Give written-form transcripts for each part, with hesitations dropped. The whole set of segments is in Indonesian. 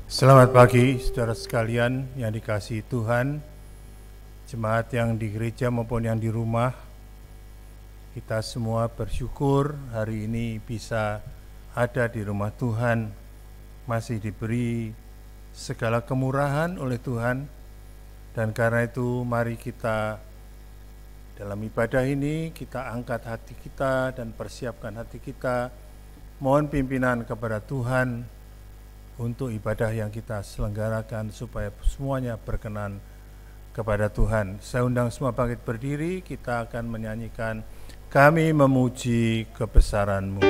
Selamat pagi saudara sekalian yang dikasihi Tuhan, jemaat yang di gereja maupun yang di rumah. Kita semua bersyukur hari ini bisa ada di rumah Tuhan, masih diberi segala kemurahan oleh Tuhan. Dan karena itu mari kita dalam ibadah ini kita angkat hati kita dan persiapkan hati kita, mohon pimpinan kepada Tuhan untuk ibadah yang kita selenggarakan supaya semuanya berkenan kepada Tuhan. Saya undang semua bangkit berdiri, kita akan menyanyikan Kami Memuji Kebesaran-Mu.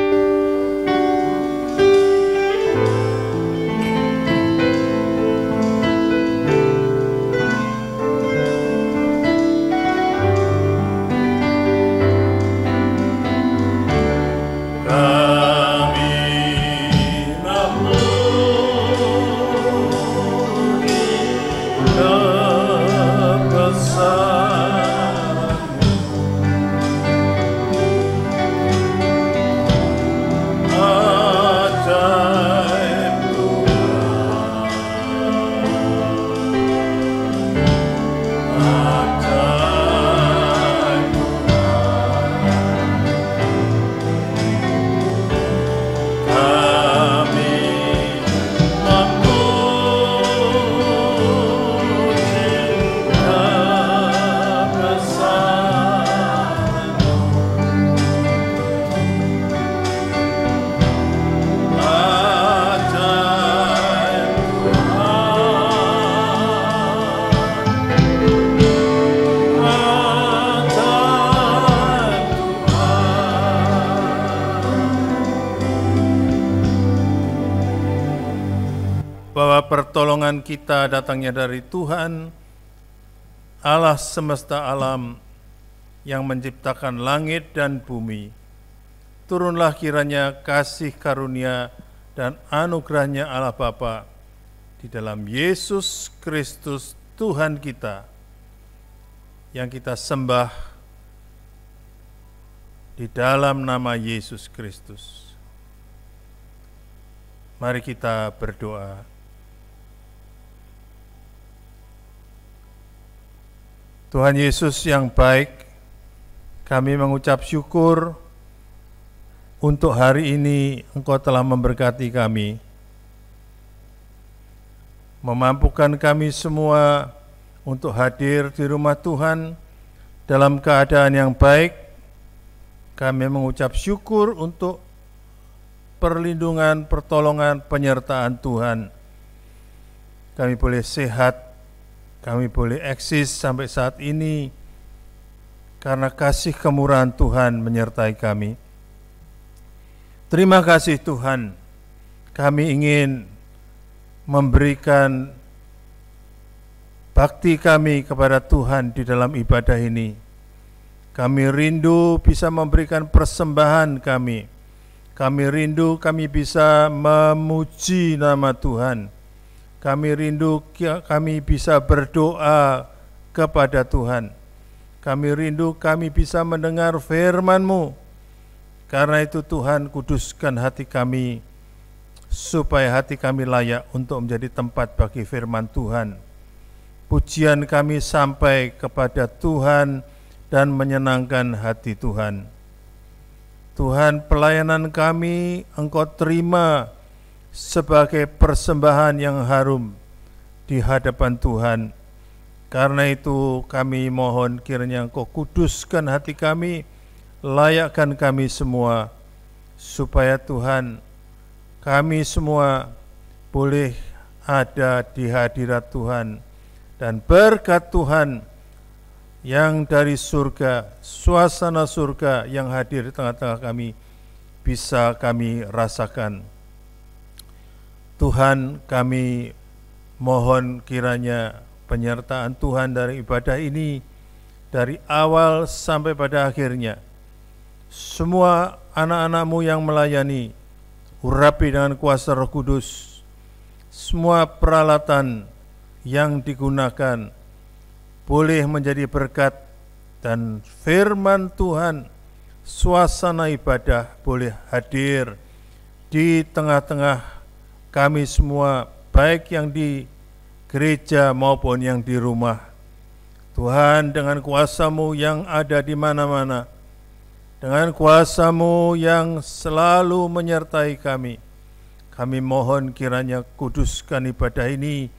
Bahwa pertolongan kita datangnya dari Tuhan, Allah semesta alam yang menciptakan langit dan bumi. Turunlah kiranya kasih karunia dan anugerahnya Allah Bapa di dalam Yesus Kristus Tuhan kita, yang kita sembah di dalam nama Yesus Kristus. Mari kita berdoa. Tuhan Yesus yang baik, kami mengucap syukur untuk hari ini Engkau telah memberkati kami, memampukan kami semua untuk hadir di rumah Tuhan dalam keadaan yang baik. Kami mengucap syukur untuk perlindungan, pertolongan, penyertaan Tuhan. Kami boleh sehat, kami boleh eksis sampai saat ini karena kasih kemurahan Tuhan menyertai kami. Terima kasih Tuhan, kami ingin memberikan bakti kami kepada Tuhan di dalam ibadah ini. Kami rindu bisa memberikan persembahan kami. Kami rindu kami bisa memuji nama Tuhan. Kami rindu kami bisa berdoa kepada Tuhan. Kami rindu kami bisa mendengar firman-Mu. Karena itu Tuhan, kuduskan hati kami, supaya hati kami layak untuk menjadi tempat bagi firman Tuhan. Pujian kami sampai kepada Tuhan dan menyenangkan hati Tuhan. Tuhan, pelayanan kami Engkau terima sebagai persembahan yang harum di hadapan Tuhan. Karena itu kami mohon kiranya Engkau kuduskan hati kami, layakkan kami semua, supaya Tuhan, kami semua boleh ada di hadirat Tuhan, dan berkat Tuhan yang dari surga, suasana surga yang hadir di tengah-tengah kami, bisa kami rasakan. Tuhan, kami mohon kiranya penyertaan Tuhan dari ibadah ini, dari awal sampai pada akhirnya. Semua anak-anak-Mu yang melayani, urapi dengan kuasa Roh Kudus. Semua peralatan yang digunakan boleh menjadi berkat, dan firman Tuhan, suasana ibadah boleh hadir di tengah-tengah kami semua baik yang di gereja maupun yang di rumah. Tuhan, dengan kuasa-Mu yang ada di mana-mana, dengan kuasa-Mu yang selalu menyertai kami mohon kiranya kuduskan ibadah ini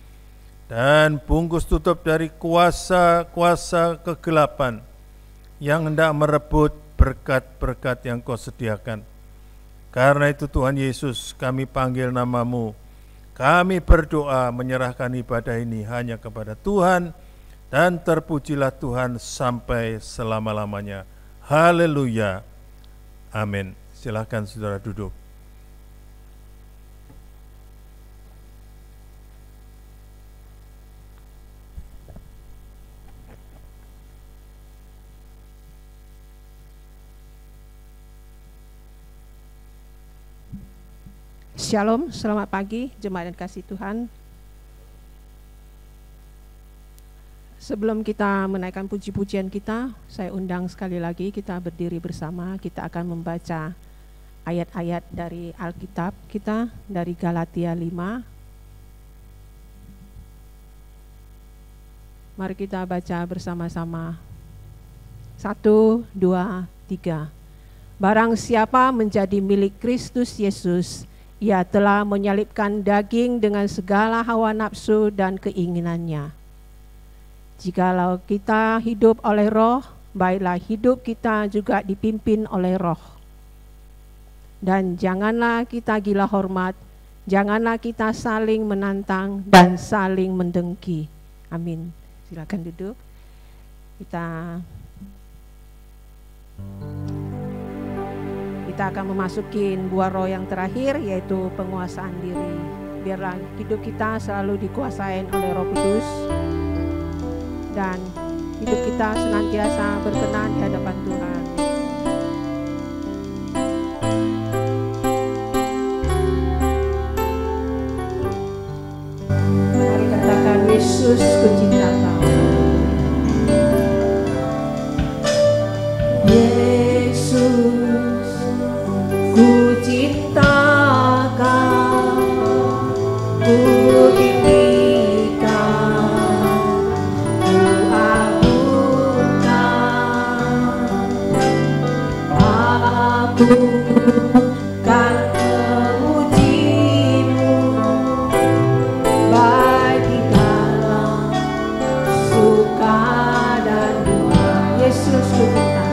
dan bungkus tutup dari kuasa-kuasa kegelapan yang hendak merebut berkat-berkat yang Kau sediakan. Karena itu Tuhan Yesus, kami panggil nama-Mu, kami berdoa menyerahkan ibadah ini hanya kepada Tuhan, dan terpujilah Tuhan sampai selama-lamanya. Haleluya. Amin. Silakan saudara duduk. Shalom, selamat pagi jemaat dan kasih Tuhan. Sebelum kita menaikkan puji-pujian kita, saya undang sekali lagi kita berdiri bersama. Kita akan membaca ayat-ayat dari Alkitab kita dari Galatia 5. Mari kita baca bersama-sama. 1, 2, 3. Barang siapa menjadi milik Kristus Yesus, Ia telah menyalibkan daging dengan segala hawa nafsu dan keinginannya. Jikalau kita hidup oleh Roh, baiklah hidup kita juga dipimpin oleh Roh. Dan janganlah kita gila hormat, janganlah kita saling menantang dan saling mendengki. Amin. Silakan duduk. Kita akan memasuki buah roh yang terakhir, yaitu penguasaan diri. Biarlah hidup kita selalu dikuasai oleh Roh Kudus, dan hidup kita senantiasa berkenan di hadapan Tuhan. Mari katakan, Yesus, ku cinta Kau. Yesus, ku cinta Kau, ku tinggikan, ku agungkan. Aku kan memuji-Mu baik di dalam suka dan duka. Yesus, ku cinta.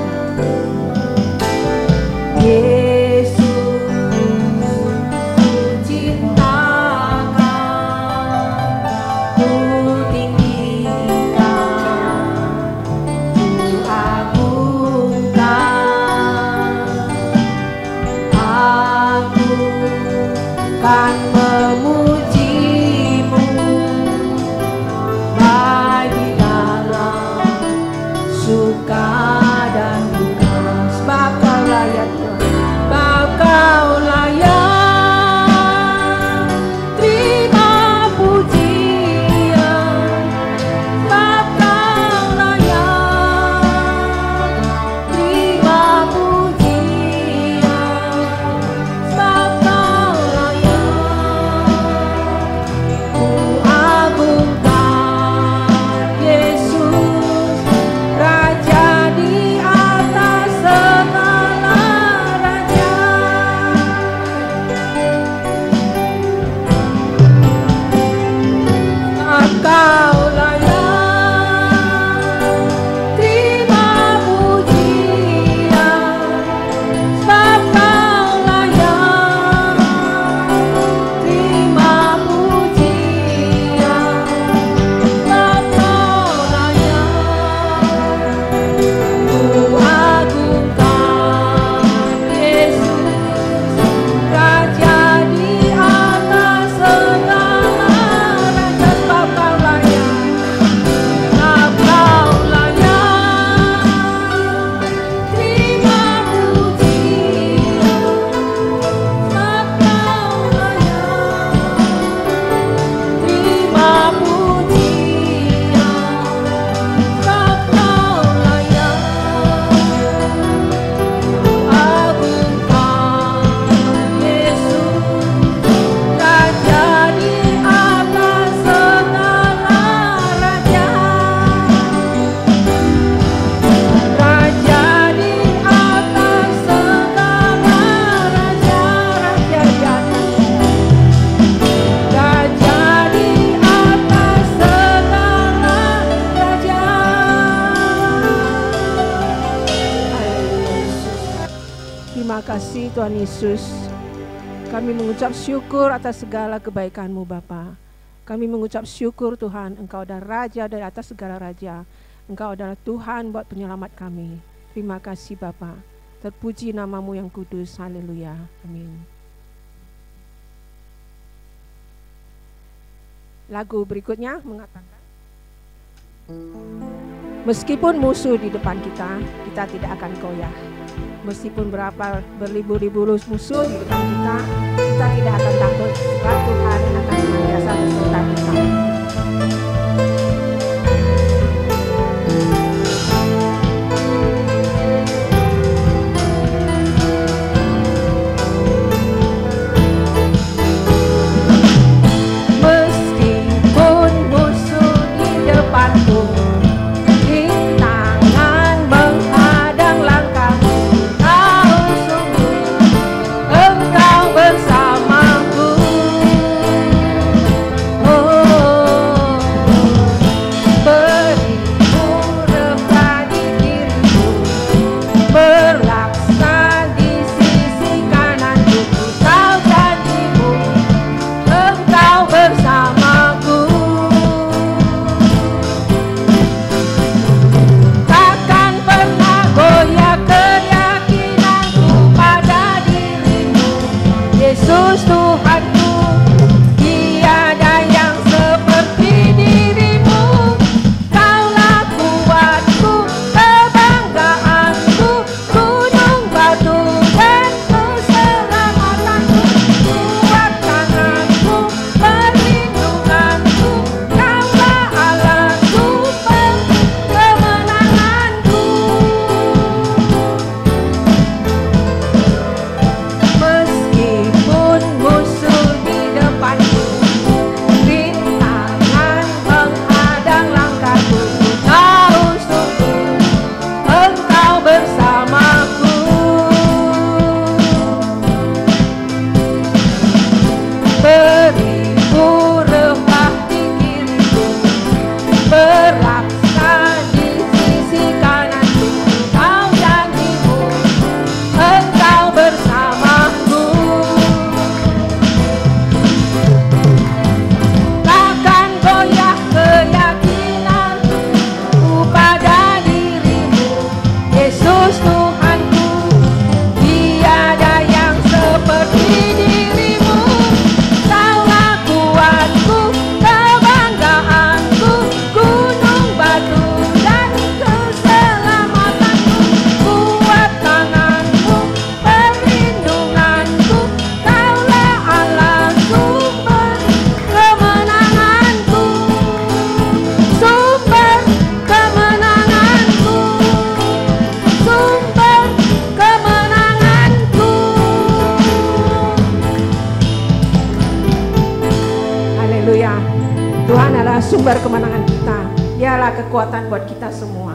Kan memuji-Mu baik di dalam suka dan duka. Sebab Kau layak, sebab Kau layak terima pujian. Sebab Kau layak terima pujian. Sebab Kau agungkan Yesus, Raja Terima kasih Tuhan Yesus. Kami mengucap syukur atas segala kebaikan-Mu Bapa. Kami mengucap syukur Tuhan, Engkau adalah Raja dari atas segala Raja. Engkau adalah Tuhan buat penyelamat kami. Terima kasih Bapa. Terpuji nama-Mu yang kudus. Haleluya. Amin. Lagu berikutnya mengatakan, meskipun musuh di depan kita, kita tidak akan goyah. Meskipun berlibu-libu musuh di depan kita, kita tidak akan takut. Sebab Tuhan akan senantiasa beserta kita. Meskipun musuh di depanku, sumber kemenangan kita. Dialah kekuatan buat kita semua.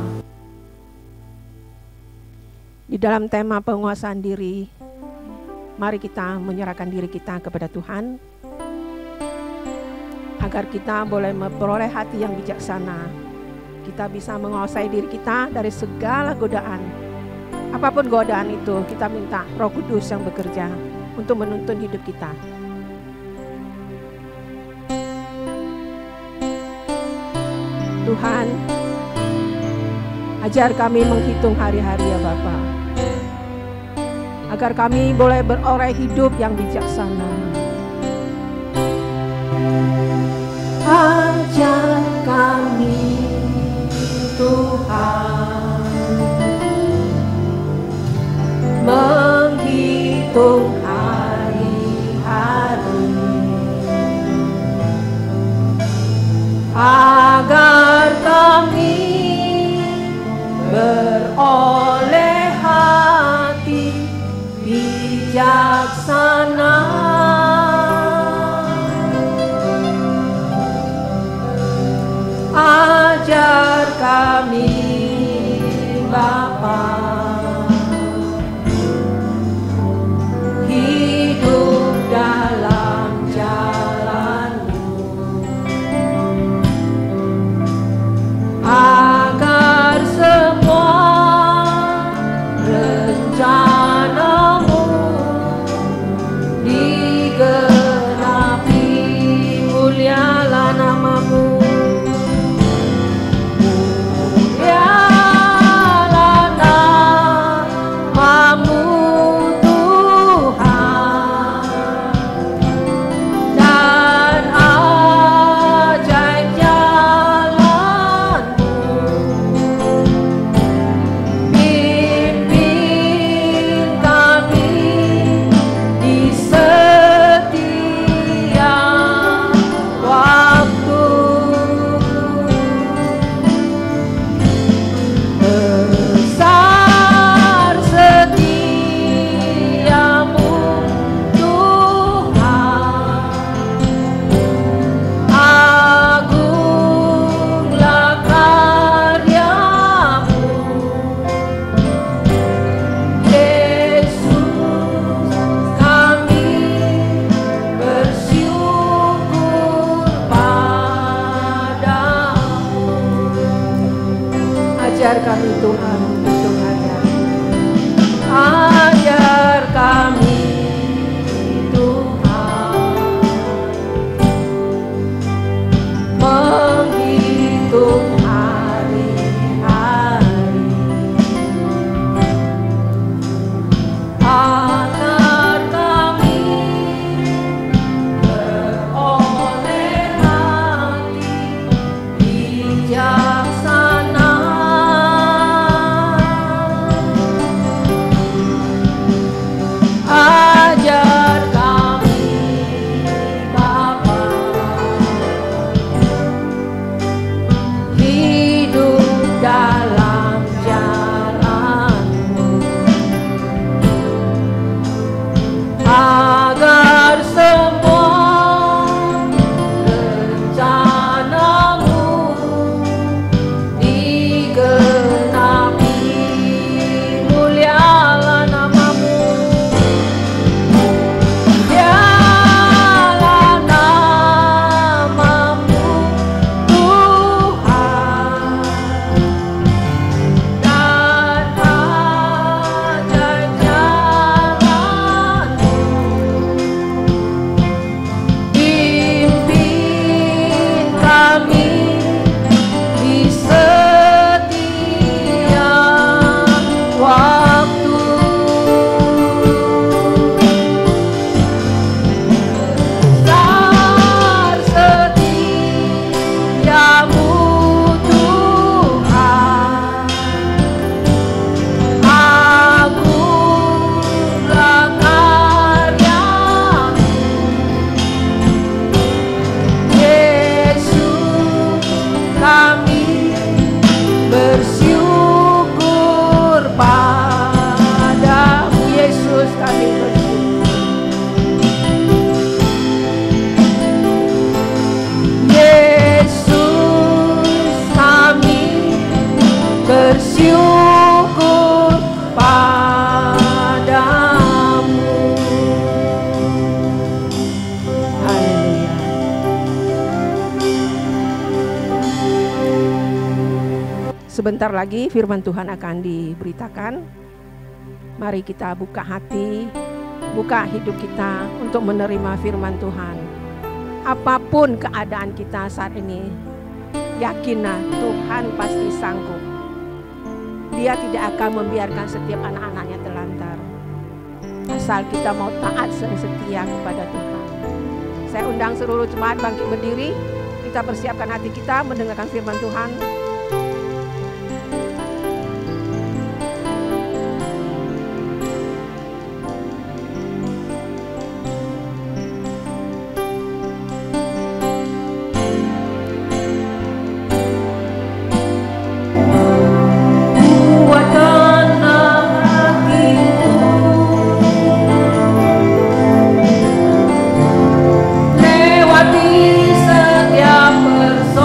Di dalam tema penguasaan diri, mari kita menyerahkan diri kita kepada Tuhan, agar kita boleh memperoleh hati yang bijaksana. Kita bisa menguasai diri kita dari segala godaan. Apapun godaan itu, kita minta Roh Kudus yang bekerja untuk menuntun hidup kita. Tuhan, ajar kami menghitung hari-hari ya Bapa, agar kami boleh beroleh hidup yang bijaksana. Ajar kami Tuhan menghitung hari-hari, agar kami beroleh hati bijaksana. Ajar kami Bapa hidup dalam jalan-Mu, agar semua rencana-Mu Tuhan untuk ajar. Ajar kami Tuhan menghitung hari-hari agar kami beroleh hati bijaksana. Ajar kami Bapa hidup dalam jalan-Mu, agar semua rencana-Mu digenapi. Mulialah nama-Mu, dialah nama-Mu Tuhan, dan ajaib jalan-Mu. Pimpin kami di setiap waktu. Besar setiamu Tuhan, agunglah karya-Mu. Yesus, kami bersyukur padamu. Yesus, kami bersyukur. Yesus, kami bersyukur padamu. Haleluya. Sebentar lagi firman Tuhan akan diberitakan. Mari kita buka hati, buka hidup kita untuk menerima firman Tuhan. Apapun keadaan kita saat ini, yakinlah Tuhan pasti sanggup. Dia tidak akan membiarkan setiap anak-anaknya terlantar, asal kita mau taat dan setia kepada Tuhan. Saya undang seluruh jemaat bangkit berdiri. Kita persiapkan hati kita mendengarkan firman Tuhan. Kuatkanlah hatiku, lewati setiap persoalan.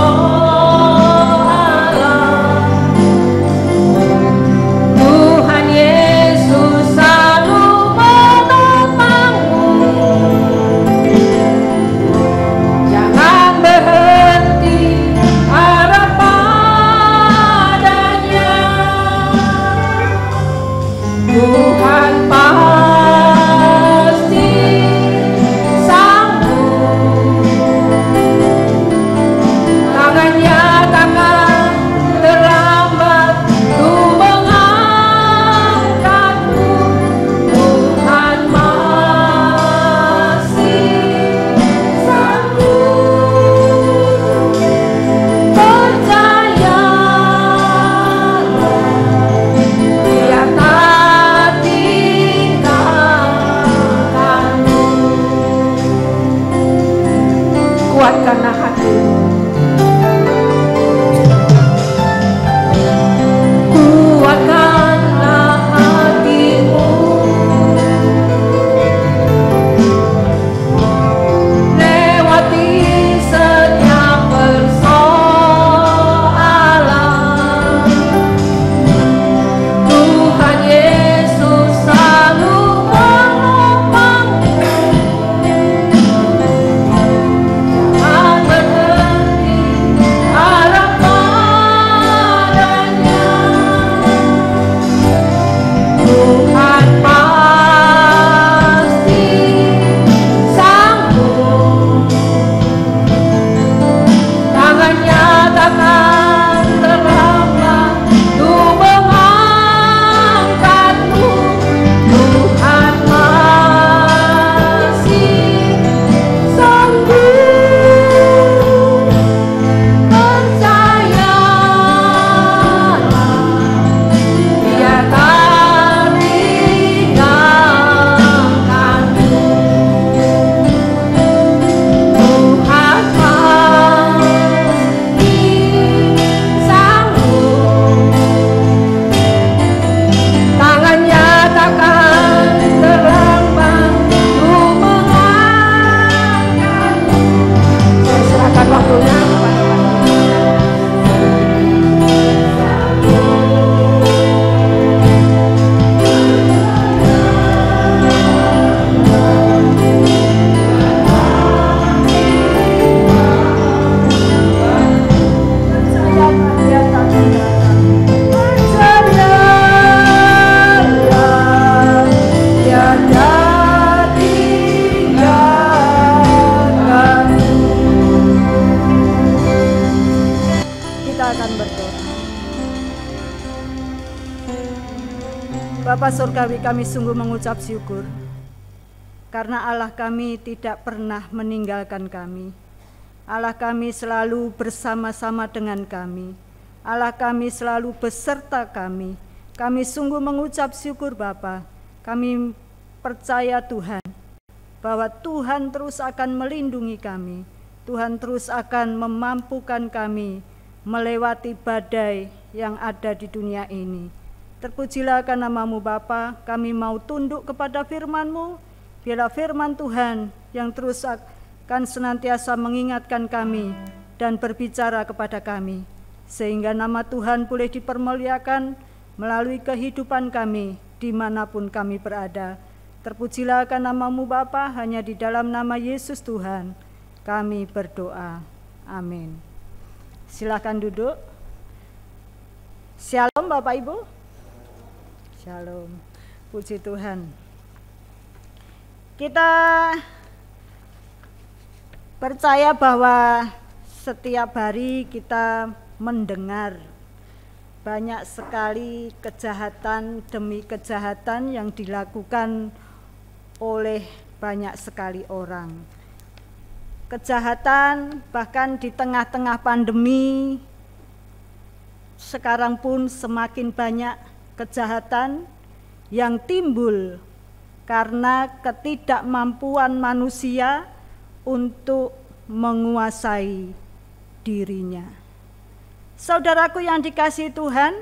Bapa Surgawi, kami sungguh mengucap syukur karena Allah kami tidak pernah meninggalkan kami. Allah kami selalu bersama-sama dengan kami. Allah kami selalu beserta kami. Kami sungguh mengucap syukur Bapa. Kami percaya Tuhan bahwa Tuhan terus akan melindungi kami. Tuhan terus akan memampukan kami melewati badai yang ada di dunia ini. Terpujilah akan nama-Mu Bapa, kami mau tunduk kepada firman-Mu. Biarlah firman Tuhan yang terus akan senantiasa mengingatkan kami dan berbicara kepada kami, sehingga nama Tuhan boleh dipermuliakan melalui kehidupan kami dimanapun kami berada. Terpujilah akan nama-Mu Bapa, hanya di dalam nama Yesus Tuhan kami berdoa. Amin. Silakan duduk. Shalom Bapak Ibu. Shalom. Puji Tuhan. Kita percaya bahwa setiap hari kita mendengar banyak sekali kejahatan demi kejahatan yang dilakukan oleh banyak sekali orang. Kejahatan bahkan di tengah-tengah pandemi sekarang pun semakin banyak kejahatan yang timbul karena ketidakmampuan manusia untuk menguasai dirinya. Saudaraku yang dikasihi Tuhan,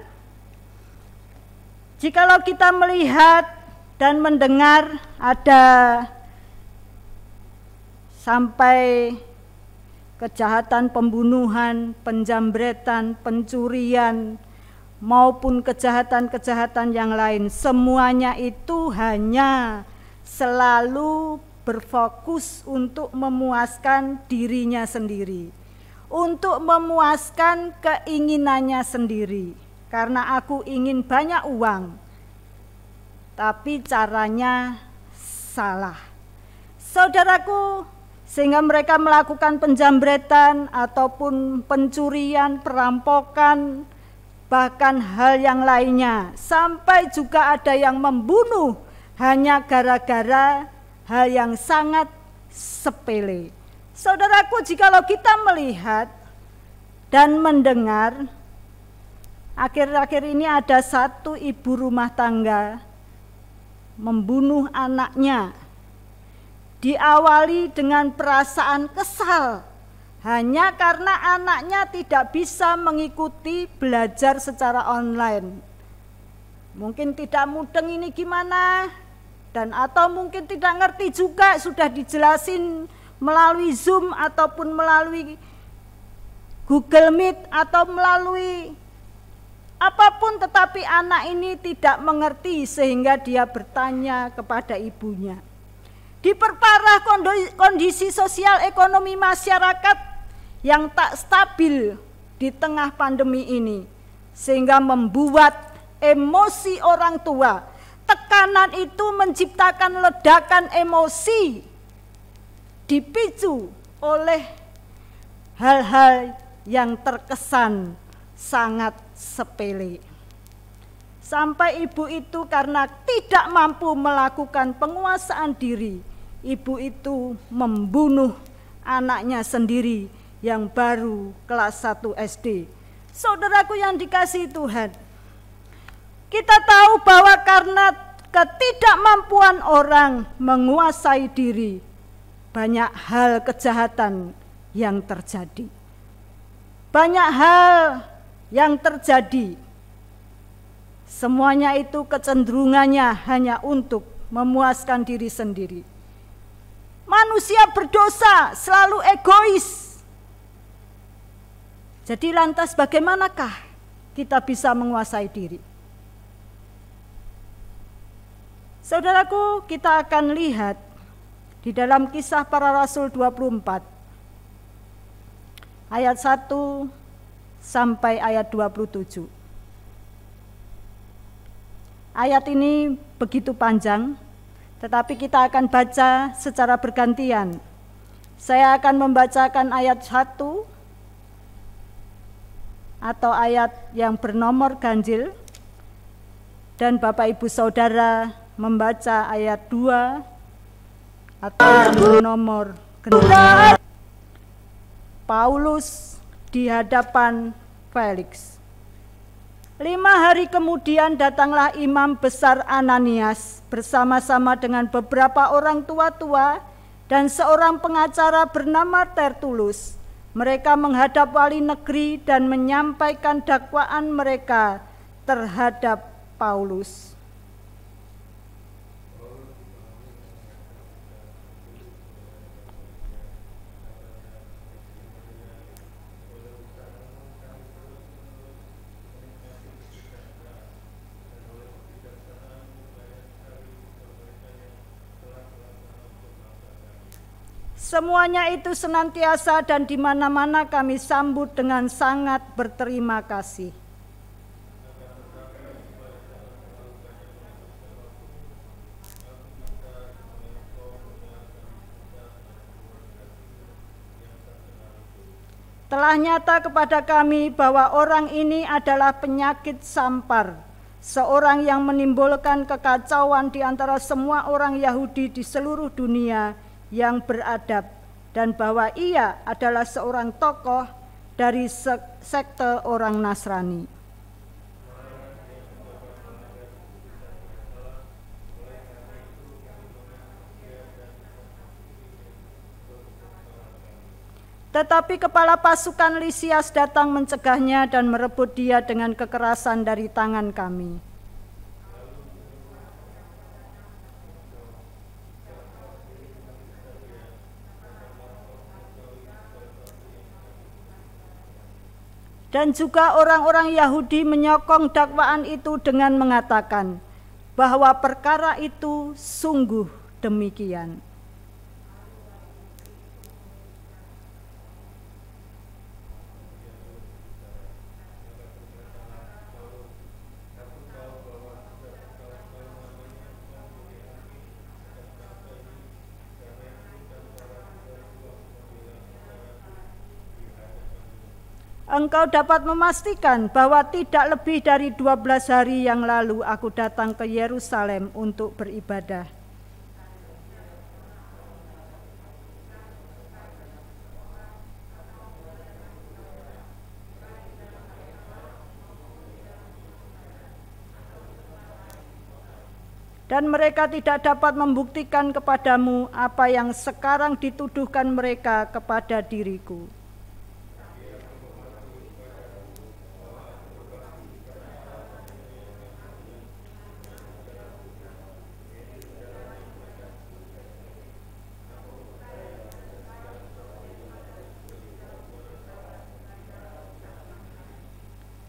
jikalau kita melihat dan mendengar ada sampai kejahatan pembunuhan, penjambretan, pencurian, maupun kejahatan-kejahatan yang lain, semuanya itu hanya selalu berfokus untuk memuaskan dirinya sendiri, untuk memuaskan keinginannya sendiri. Karena aku ingin banyak uang, tapi caranya salah. Saudaraku, sehingga mereka melakukan penjambretan ataupun pencurian, perampokan, bahkan hal yang lainnya, sampai juga ada yang membunuh hanya gara-gara hal yang sangat sepele. Saudaraku, jikalau kita melihat dan mendengar, akhir-akhir ini ada satu ibu rumah tangga membunuh anaknya, diawali dengan perasaan kesal hanya karena anaknya tidak bisa mengikuti belajar secara online. Mungkin tidak mudeng ini gimana, dan atau mungkin tidak ngerti juga, sudah dijelasin melalui Zoom ataupun melalui Google Meet atau melalui apapun, tetapi anak ini tidak mengerti sehingga dia bertanya kepada ibunya. Diperparah kondisi sosial ekonomi masyarakat yang tak stabil di tengah pandemi ini, sehingga membuat emosi orang tua. Tekanan itu menciptakan ledakan emosi, dipicu oleh hal-hal yang terkesan sangat sepele. Sampai ibu itu karena tidak mampu melakukan penguasaan diri, ibu itu membunuh anaknya sendiri yang baru kelas 1 SD. Saudaraku yang dikasihi Tuhan, kita tahu bahwa karena ketidakmampuan orang menguasai diri, banyak hal kejahatan yang terjadi. Banyak hal yang terjadi, semuanya itu kecenderungannya hanya untuk memuaskan diri sendiri. Manusia berdosa selalu egois. Jadi lantas bagaimanakah kita bisa menguasai diri? Saudaraku, kita akan lihat di dalam Kisah Para Rasul 24 ayat 1 sampai ayat 27. Ayat ini begitu panjang, tetapi kita akan baca secara bergantian. Saya akan membacakan ayat 1 atau ayat yang bernomor ganjil, Dan Bapak Ibu Saudara membaca ayat 2 atau yang nomor genap. Paulus di hadapan Felix. 5 hari kemudian datanglah imam besar Ananias bersama-sama dengan beberapa orang tua-tua dan seorang pengacara bernama Tertulus. Mereka menghadap wali negeri dan menyampaikan dakwaan mereka terhadap Paulus. Semuanya itu senantiasa dan di mana-mana kami sambut dengan sangat berterima kasih. Telah nyata kepada kami bahwa orang ini adalah penyakit sampar, seorang yang menimbulkan kekacauan di antara semua orang Yahudi di seluruh dunia yang beradab, dan bahwa ia adalah seorang tokoh dari sekte orang Nasrani. Tetapi kepala pasukan Lisias datang mencegahnya dan merebut dia dengan kekerasan dari tangan kami. Dan juga orang-orang Yahudi menyokong dakwaan itu dengan mengatakan bahwa perkara itu sungguh demikian. Engkau dapat memastikan bahwa tidak lebih dari 12 hari yang lalu aku datang ke Yerusalem untuk beribadah. Dan mereka tidak dapat membuktikan kepadamu apa yang sekarang dituduhkan mereka kepada diriku.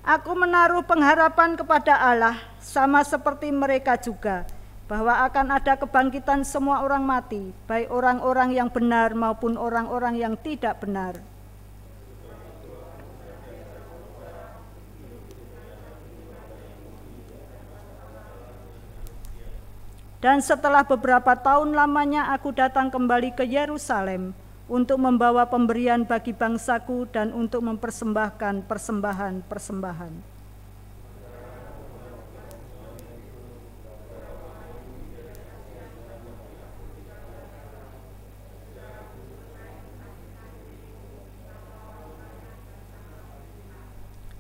Aku menaruh pengharapan kepada Allah, sama seperti mereka juga, bahwa akan ada kebangkitan semua orang mati, baik orang-orang yang benar maupun orang-orang yang tidak benar. Dan setelah beberapa tahun lamanya aku datang kembali ke Yerusalem untuk membawa pemberian bagi bangsaku dan untuk mempersembahkan persembahan-persembahan.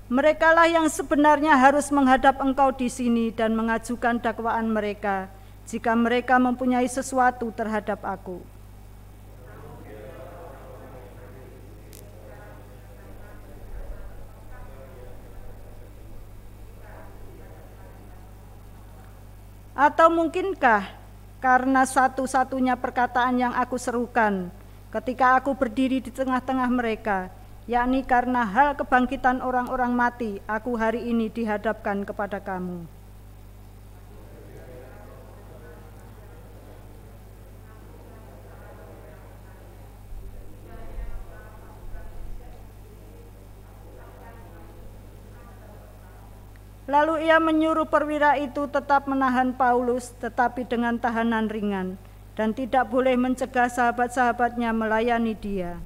Merekalah yang sebenarnya harus menghadap engkau di sini dan mengajukan dakwaan mereka jika mereka mempunyai sesuatu terhadap aku. Atau mungkinkah karena satu-satunya perkataan yang aku serukan ketika aku berdiri di tengah-tengah mereka, yakni karena hal kebangkitan orang-orang mati, aku hari ini dihadapkan kepada kamu. Lalu ia menyuruh perwira itu tetap menahan Paulus, tetapi dengan tahanan ringan, dan tidak boleh mencegah sahabat-sahabatnya melayani dia.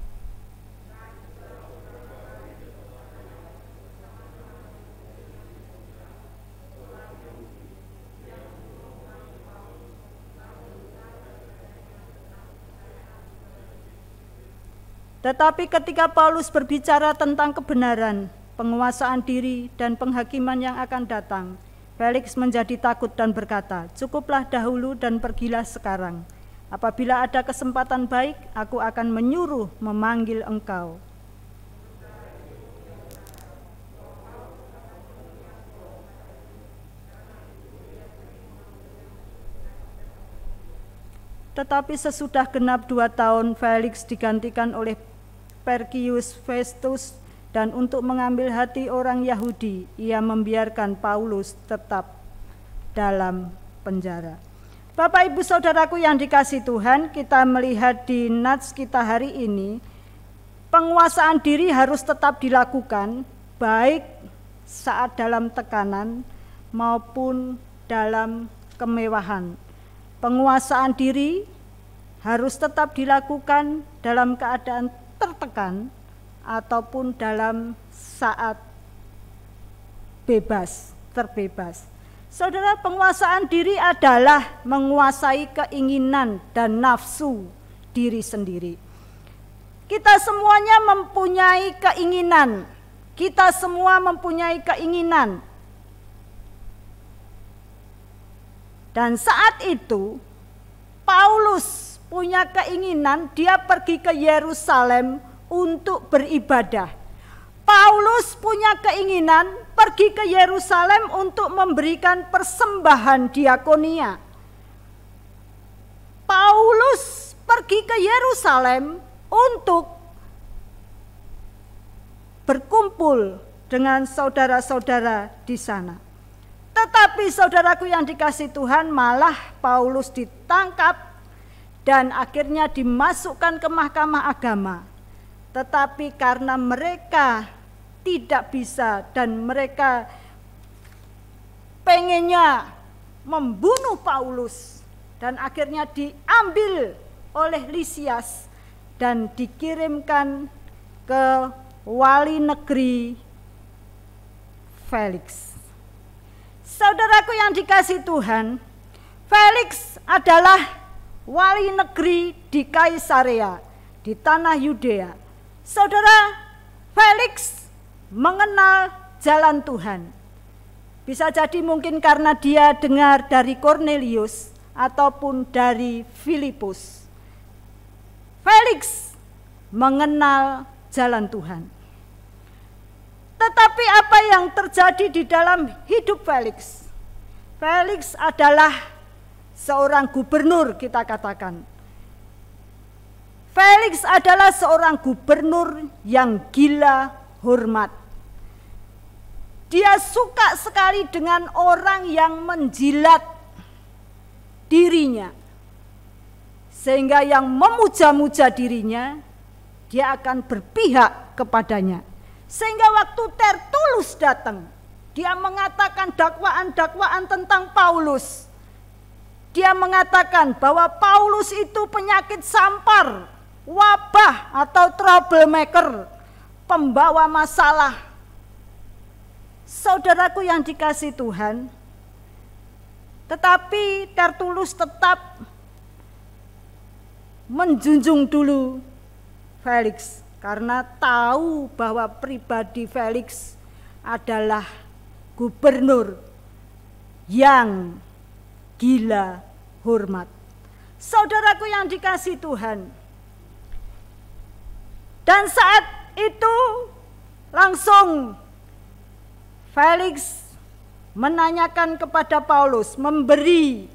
Tetapi ketika Paulus berbicara tentang kebenaran, penguasaan diri, dan penghakiman yang akan datang, Felix menjadi takut dan berkata, "Cukuplah dahulu dan pergilah sekarang. Apabila ada kesempatan baik, aku akan menyuruh memanggil engkau." Tetapi sesudah genap 2 tahun, Felix digantikan oleh Porcius Festus, dan untuk mengambil hati orang Yahudi, ia membiarkan Paulus tetap dalam penjara. Bapak Ibu Saudaraku yang dikasihi Tuhan, kita melihat di nats kita hari ini, penguasaan diri harus tetap dilakukan, baik saat dalam tekanan maupun dalam kemewahan. Penguasaan diri harus tetap dilakukan dalam keadaan tertekan ataupun dalam saat terbebas. Saudara, penguasaan diri adalah menguasai keinginan dan nafsu diri sendiri. Kita semuanya mempunyai keinginan. Kita semua mempunyai keinginan. Dan saat itu Paulus punya keinginan, dia pergi ke Yerusalem untuk beribadah. Paulus punya keinginan pergi ke Yerusalem untuk memberikan persembahan diakonia. Paulus pergi ke Yerusalem untuk berkumpul dengan saudara-saudara di sana. Tetapi saudaraku yang dikasihi Tuhan, malah Paulus ditangkap dan akhirnya dimasukkan ke mahkamah agama. Tetapi karena mereka tidak bisa dan mereka pengennya membunuh Paulus, dan akhirnya diambil oleh Lisias dan dikirimkan ke wali negeri Felix. Saudaraku yang dikasihi Tuhan, Felix adalah wali negeri di Kaisarea, di tanah Yudea. Saudara, Felix mengenal jalan Tuhan. Bisa jadi mungkin karena dia dengar dari Cornelius ataupun dari Filipus. Felix mengenal jalan Tuhan. Tetapi apa yang terjadi di dalam hidup Felix? Felix adalah seorang gubernur, kita katakan. Felix adalah seorang gubernur yang gila hormat. Dia suka sekali dengan orang yang menjilat dirinya. Sehingga yang memuja-muja dirinya, dia akan berpihak kepadanya. Sehingga waktu Tertulus datang, dia mengatakan dakwaan-dakwaan tentang Paulus. Dia mengatakan bahwa Paulus itu penyakit sampar, wabah atau troublemaker, pembawa masalah. Saudaraku yang dikasihi Tuhan, tetapi Tertulus tetap menjunjung dulu Felix, karena tahu bahwa pribadi Felix adalah gubernur yang gila hormat. Saudaraku yang dikasihi Tuhan, dan saat itu langsung Felix menanyakan kepada Paulus, memberi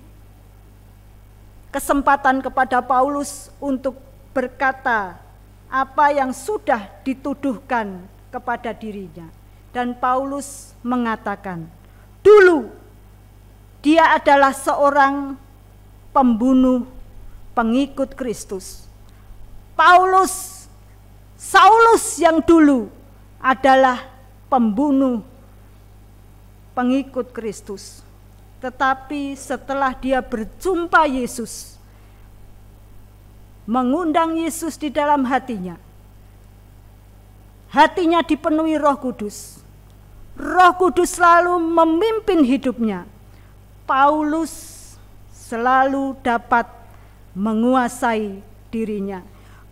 kesempatan kepada Paulus untuk berkata apa yang sudah dituduhkan kepada dirinya. Dan Paulus mengatakan, dulu dia adalah seorang pembunuh pengikut Kristus. Saulus yang dulu adalah pembunuh pengikut Kristus. Tetapi setelah dia berjumpa Yesus, mengundang Yesus di dalam hatinya, hatinya dipenuhi Roh Kudus. Roh Kudus selalu memimpin hidupnya. Paulus selalu dapat menguasai dirinya.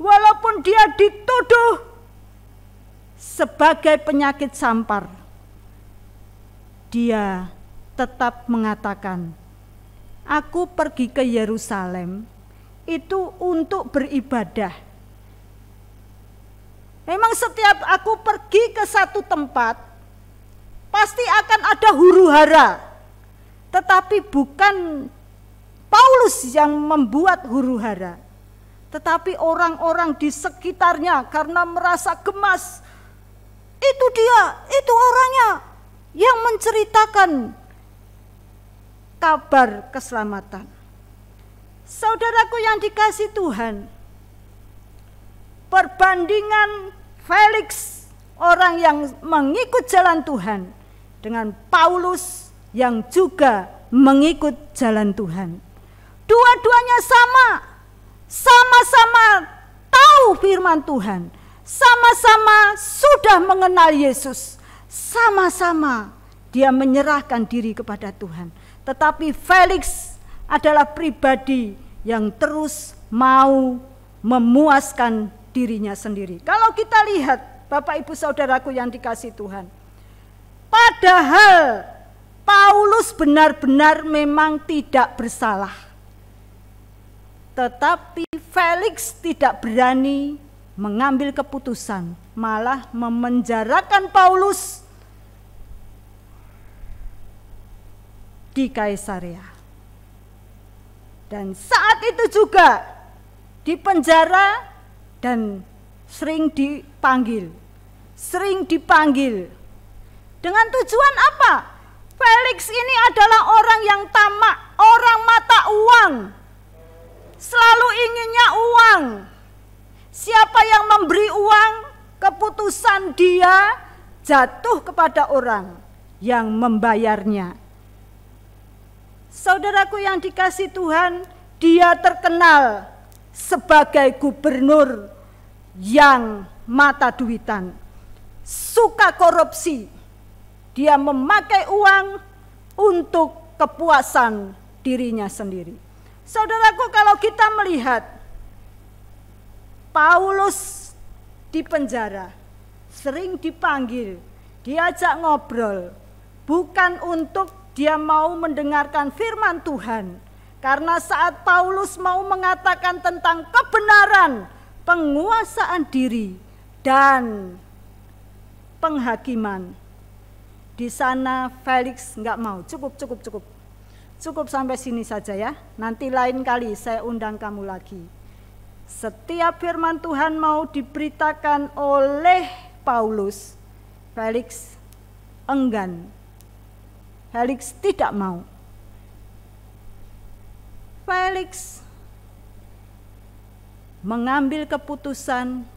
walaupun dia dituduh sebagai penyakit sampar, dia tetap mengatakan, aku pergi ke Yerusalem itu untuk beribadah. Memang setiap aku pergi ke satu tempat, pasti akan ada huru-hara. Tetapi bukan Paulus yang membuat huru-hara, tetapi orang-orang di sekitarnya karena merasa gemas. Itu dia, itu orangnya yang menceritakan kabar keselamatan. Saudaraku yang dikasihi Tuhan, perbandingan Felix, orang yang mengikut jalan Tuhan, dengan Paulus yang juga mengikut jalan Tuhan. Dua-duanya sama-sama tahu firman Tuhan, sama-sama sudah mengenal Yesus, sama-sama dia menyerahkan diri kepada Tuhan. Tetapi Felix adalah pribadi yang terus mau memuaskan dirinya sendiri. Kalau kita lihat, Bapak Ibu Saudaraku yang dikasihi Tuhan, padahal Paulus benar-benar memang tidak bersalah, tetapi Felix tidak berani mengambil keputusan, malah memenjarakan Paulus di Kaisarea. Dan saat itu juga dipenjara dan sering dipanggil. Dengan tujuan apa? Felix ini adalah orang yang tamak, orang mata uang. Selalu inginnya uang. Siapa yang memberi uang, keputusan dia jatuh kepada orang yang membayarnya. Saudaraku yang dikasihi Tuhan, dia terkenal sebagai gubernur yang mata duitan, suka korupsi. Dia memakai uang untuk kepuasan dirinya sendiri. Saudaraku, kalau kita melihat Paulus di penjara, sering dipanggil, diajak ngobrol, bukan untuk dia mau mendengarkan firman Tuhan. Karena saat Paulus mau mengatakan tentang kebenaran, penguasaan diri, dan penghakiman, di sana Felix nggak mau. Cukup sampai sini saja ya. Nanti lain kali saya undang kamu lagi. Setiap firman Tuhan mau diberitakan oleh Paulus, Felix enggan. Felix tidak mau. Felix mengambil keputusan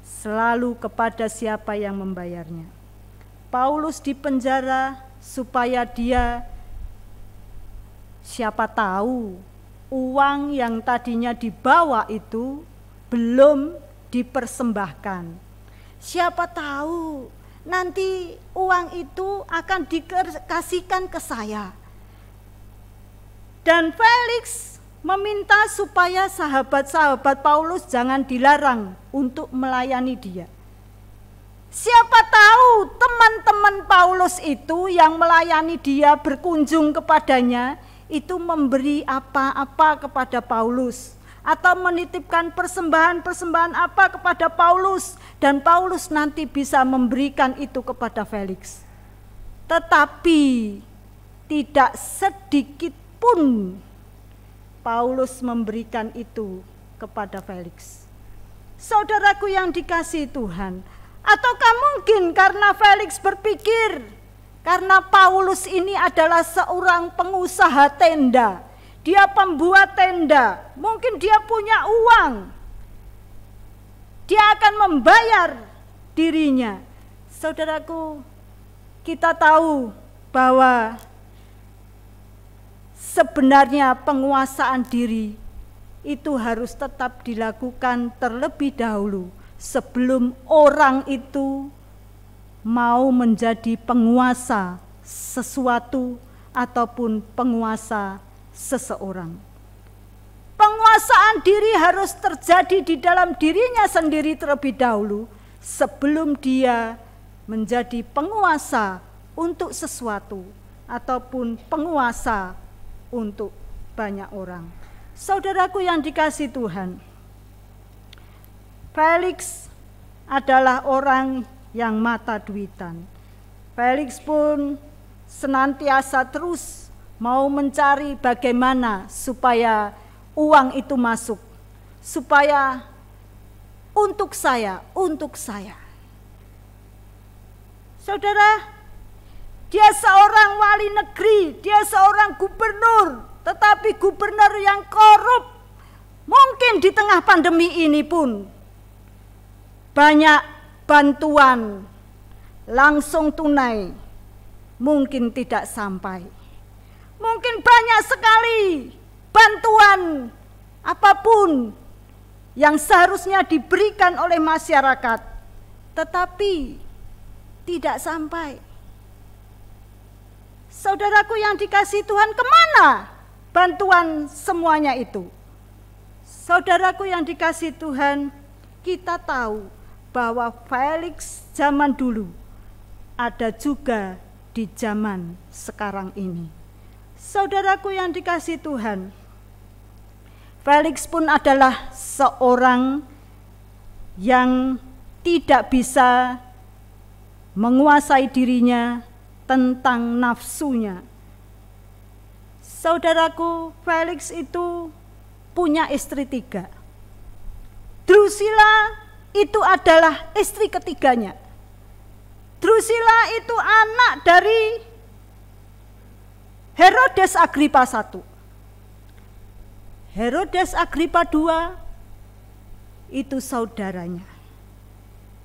selalu kepada siapa yang membayarnya. Paulus dipenjara supaya dia, siapa tahu uang yang tadinya dibawa itu belum dipersembahkan. Siapa tahu nanti uang itu akan dikasihkan ke saya. Dan Felix meminta supaya sahabat-sahabat Paulus jangan dilarang untuk melayani dia. Siapa tahu teman-teman Paulus itu yang melayani dia, berkunjung kepadanya, itu memberi apa-apa kepada Paulus, atau menitipkan persembahan-persembahan apa kepada Paulus, dan Paulus nanti bisa memberikan itu kepada Felix. Tetapi tidak sedikit pun Paulus memberikan itu kepada Felix. Saudaraku yang dikasihi Tuhan, ataukah mungkin karena Felix berpikir karena Paulus ini adalah seorang pengusaha tenda, dia pembuat tenda, mungkin dia punya uang, dia akan membayar dirinya. Saudaraku, kita tahu bahwa sebenarnya penguasaan diri itu harus tetap dilakukan terlebih dahulu sebelum orang itu mau menjadi penguasa sesuatu ataupun penguasa seseorang. Penguasa penguasaan diri harus terjadi di dalam dirinya sendiri terlebih dahulu sebelum dia menjadi penguasa untuk sesuatu ataupun penguasa untuk banyak orang. Saudaraku yang dikasihi Tuhan, Felix adalah orang yang mata duitan. Felix pun senantiasa terus mau mencari bagaimana supaya uang itu masuk, supaya untuk saya. Saudara, dia seorang wali negeri, dia seorang gubernur, tetapi gubernur yang korup. Mungkin di tengah pandemi ini pun banyak bantuan langsung tunai mungkin tidak sampai. Mungkin banyak sekali bantuan apapun yang seharusnya diberikan oleh masyarakat, tetapi tidak sampai. Saudaraku yang dikasihi Tuhan, kemana bantuan semuanya itu? Saudaraku yang dikasihi Tuhan, kita tahu bahwa Felix zaman dulu ada juga di zaman sekarang ini. Saudaraku yang dikasihi Tuhan, Felix pun adalah seorang yang tidak bisa menguasai dirinya tentang nafsunya. Saudaraku, Felix itu punya istri 3. Drusilla itu adalah istri ketiganya. Drusilla itu anak dari Herodes Agripa I. Herodes Agripa II itu saudaranya.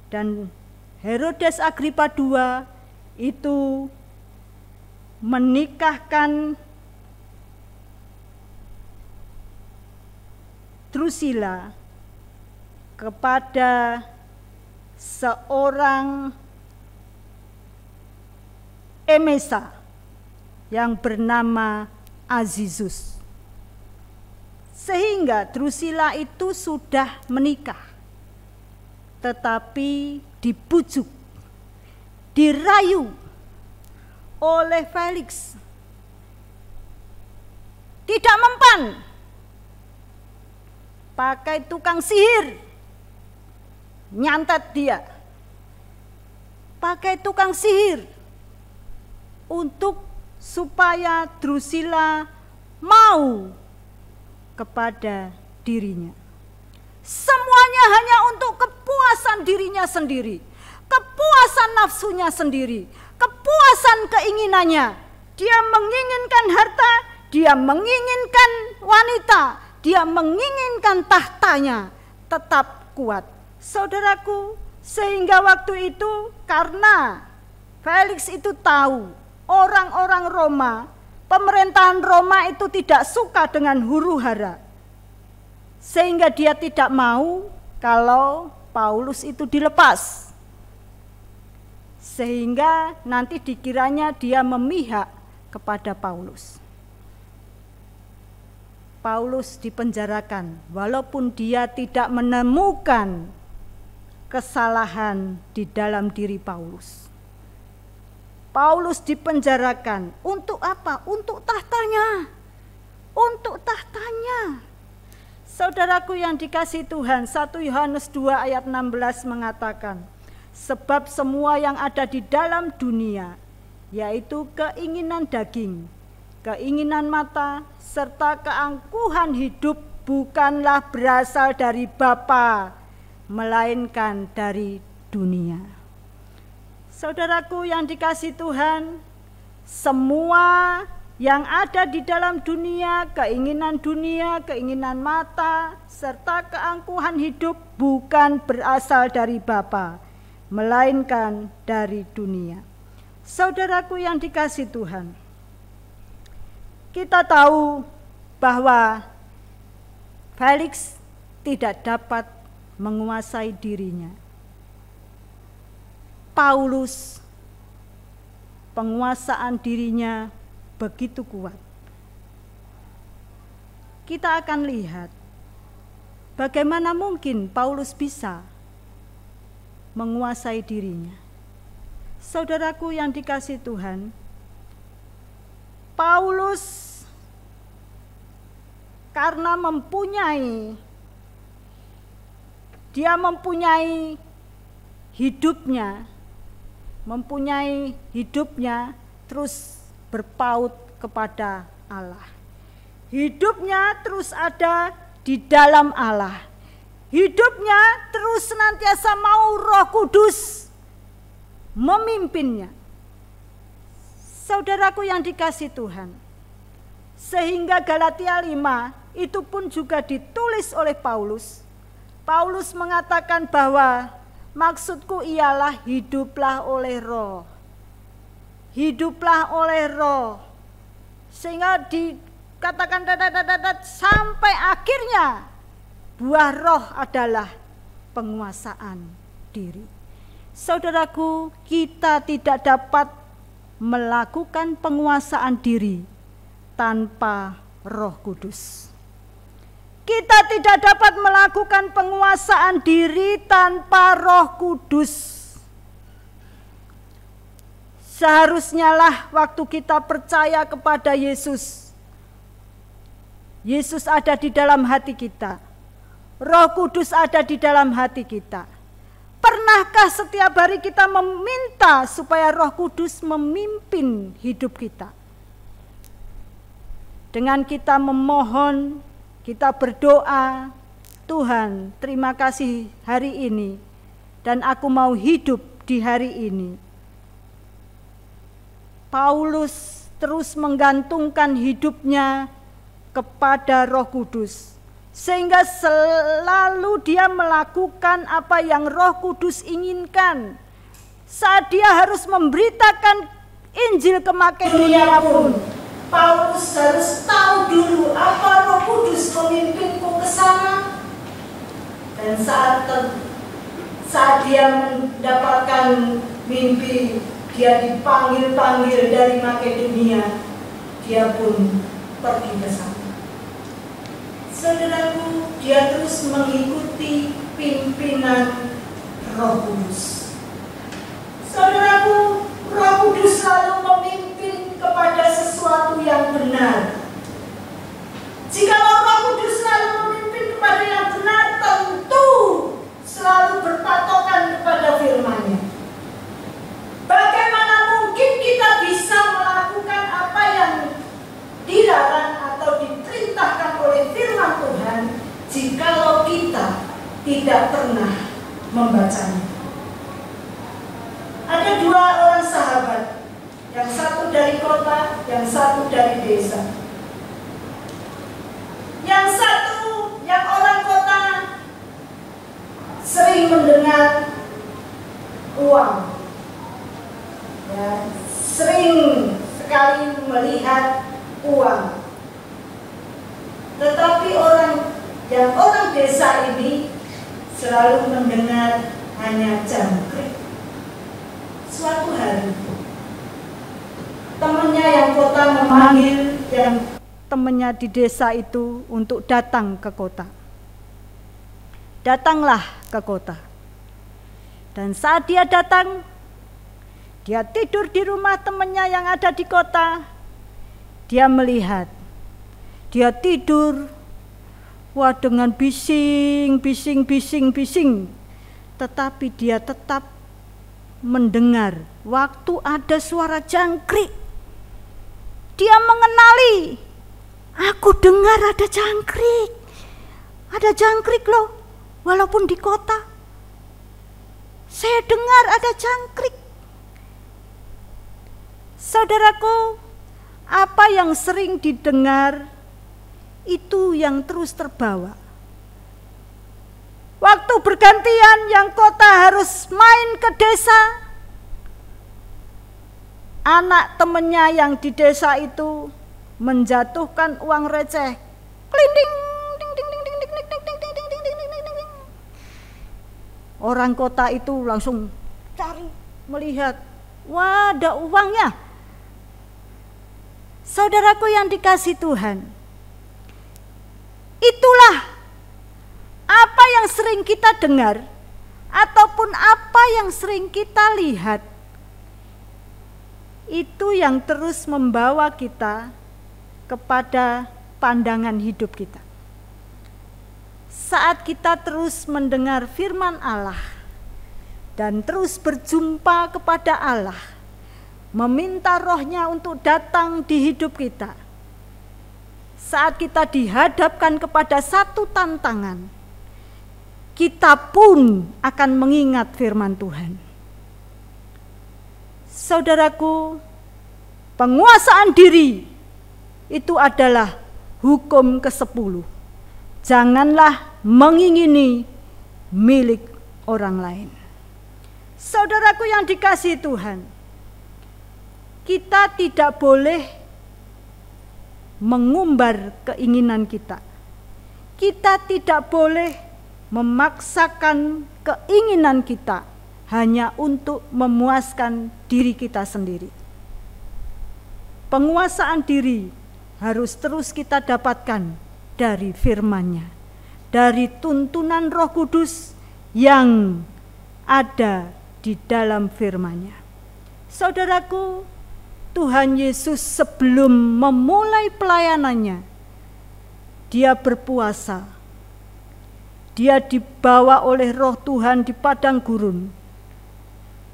Dan Herodes Agripa II itu menikahkan Drusilla kepada seorang Emesa yang bernama Azizus. Sehingga Drusilla itu sudah menikah, tetapi dibujuk, dirayu oleh Felix. Tidak mempan, pakai tukang sihir, nyantet dia. Pakai tukang sihir untuk supaya Drusilla mau kepada dirinya. Semuanya hanya untuk kepuasan dirinya sendiri, kepuasan nafsunya sendiri, kepuasan keinginannya. Dia menginginkan harta, dia menginginkan wanita, dia menginginkan tahtanya tetap kuat. Saudaraku, sehingga waktu itu karena Felix itu tahu orang-orang Roma, pemerintahan Roma itu tidak suka dengan huru-hara. Sehingga dia tidak mau kalau Paulus itu dilepas. Sehingga nanti dikiranya dia memihak kepada Paulus. Paulus dipenjarakan walaupun dia tidak menemukan kesalahan di dalam diri Paulus. Paulus dipenjarakan untuk apa? Untuk tahtanya. Untuk tahtanya. Saudaraku yang dikasihi Tuhan, 1 Yohanes 2 ayat 16 mengatakan, sebab semua yang ada di dalam dunia, yaitu keinginan daging, keinginan mata, serta keangkuhan hidup bukanlah berasal dari Bapa, melainkan dari dunia. Saudaraku yang dikasihi Tuhan, semua yang ada di dalam dunia, keinginan mata, serta keangkuhan hidup bukan berasal dari Bapa, melainkan dari dunia. Saudaraku yang dikasihi Tuhan, kita tahu bahwa Felix tidak dapat menguasai dirinya. Paulus, penguasaan dirinya begitu kuat. Kita akan lihat Bagaimana mungkin Paulus bisa menguasai dirinya? Saudaraku yang dikasihi Tuhan, Paulus karena mempunyai hidupnya terus berpaut kepada Allah. Hidupnya terus ada di dalam Allah. Hidupnya terus senantiasa mau Roh Kudus memimpinnya. Saudaraku yang dikasihi Tuhan, sehingga Galatia 5 itu pun juga ditulis oleh Paulus. Paulus mengatakan bahwa maksudku ialah hiduplah oleh Roh. Hiduplah oleh Roh. Sehingga dikatakan sampai akhirnya buah Roh adalah penguasaan diri. Saudaraku, kita tidak dapat melakukan penguasaan diri tanpa Roh Kudus. Kita tidak dapat melakukan penguasaan diri tanpa Roh Kudus. Seharusnya lah waktu kita percaya kepada Yesus, Yesus ada di dalam hati kita, Roh Kudus ada di dalam hati kita. Pernahkah setiap hari kita meminta supaya Roh Kudus memimpin hidup kita? Dengan kita memohon, kita berdoa, Tuhan, terima kasih hari ini, dan aku mau hidup di hari ini. Paulus terus menggantungkan hidupnya kepada Roh Kudus, sehingga selalu dia melakukan apa yang Roh Kudus inginkan. Saat dia harus memberitakan Injil ke Makedonia pun, Paulus harus tahu dulu apa Roh Kudus memimpinku ke sana. Dan saat dia mendapatkan mimpi, dia dipanggil-panggil dari Makedonia, dia pun pergi ke sana. Saudaraku, dia terus mengikuti pimpinan Roh Kudus. Saudaraku, Roh Kudus selalu memimpin kepada sesuatu yang benar. Jika Roh Kudus selalu memimpin kepada yang benar, tentu selalu berpatokan kepada firman-Nya. Bagaimana mungkin kita bisa melakukan apa yang dilarang atau diperintahkan oleh firman Tuhan jikalau kita tidak pernah membacanya? Ada dua orang sahabat, yang satu dari kota, yang satu dari desa. Yang satu, yang orang kota, sering mendengar uang, ya, sering sekali melihat uang. Tetapi orang desa ini selalu mendengar hanya jangkrik. Suatu hari temannya yang kota memanggil yang temannya di desa itu untuk datang ke kota. Datanglah ke kota. Dan saat dia datang, dia tidur di rumah temannya yang ada di kota. Dia melihat, dia tidur, wah, dengan bising. Tetapi dia tetap mendengar waktu ada suara jangkrik. Dia mengenali, aku dengar ada jangkrik. Ada jangkrik loh, walaupun di kota. Saya dengar ada jangkrik. Saudaraku, apa yang sering didengar itu yang terus terbawa. Waktu bergantian yang kota harus main ke desa, anak temannya yang di desa itu menjatuhkan uang receh. Klinding, ding, ding, ding, ding, ding, ding, ding, ding, ding, ding, ding, ding, ding, ding. Orang kota itu langsung cari, melihat, wah, ada uangnya. Saudaraku yang dikasihi Tuhan, itulah apa yang sering kita dengar ataupun apa yang sering kita lihat, itu yang terus membawa kita kepada pandangan hidup kita. Saat kita terus mendengar firman Allah dan terus berjumpa kepada Allah, meminta Roh-Nya untuk datang di hidup kita, saat kita dihadapkan kepada satu tantangan, kita pun akan mengingat firman Tuhan. Saudaraku, penguasaan diri itu adalah hukum ke-10. Janganlah mengingini milik orang lain. Saudaraku yang dikasihi Tuhan, kita tidak boleh mengumbar keinginan kita. Kita tidak boleh memaksakan keinginan kita hanya untuk memuaskan diri kita sendiri. Penguasaan diri harus terus kita dapatkan dari firman-Nya, dari tuntunan Roh Kudus yang ada di dalam firman-Nya. Saudaraku, Tuhan Yesus sebelum memulai pelayanannya, dia berpuasa. Dia dibawa oleh Roh Tuhan di padang gurun,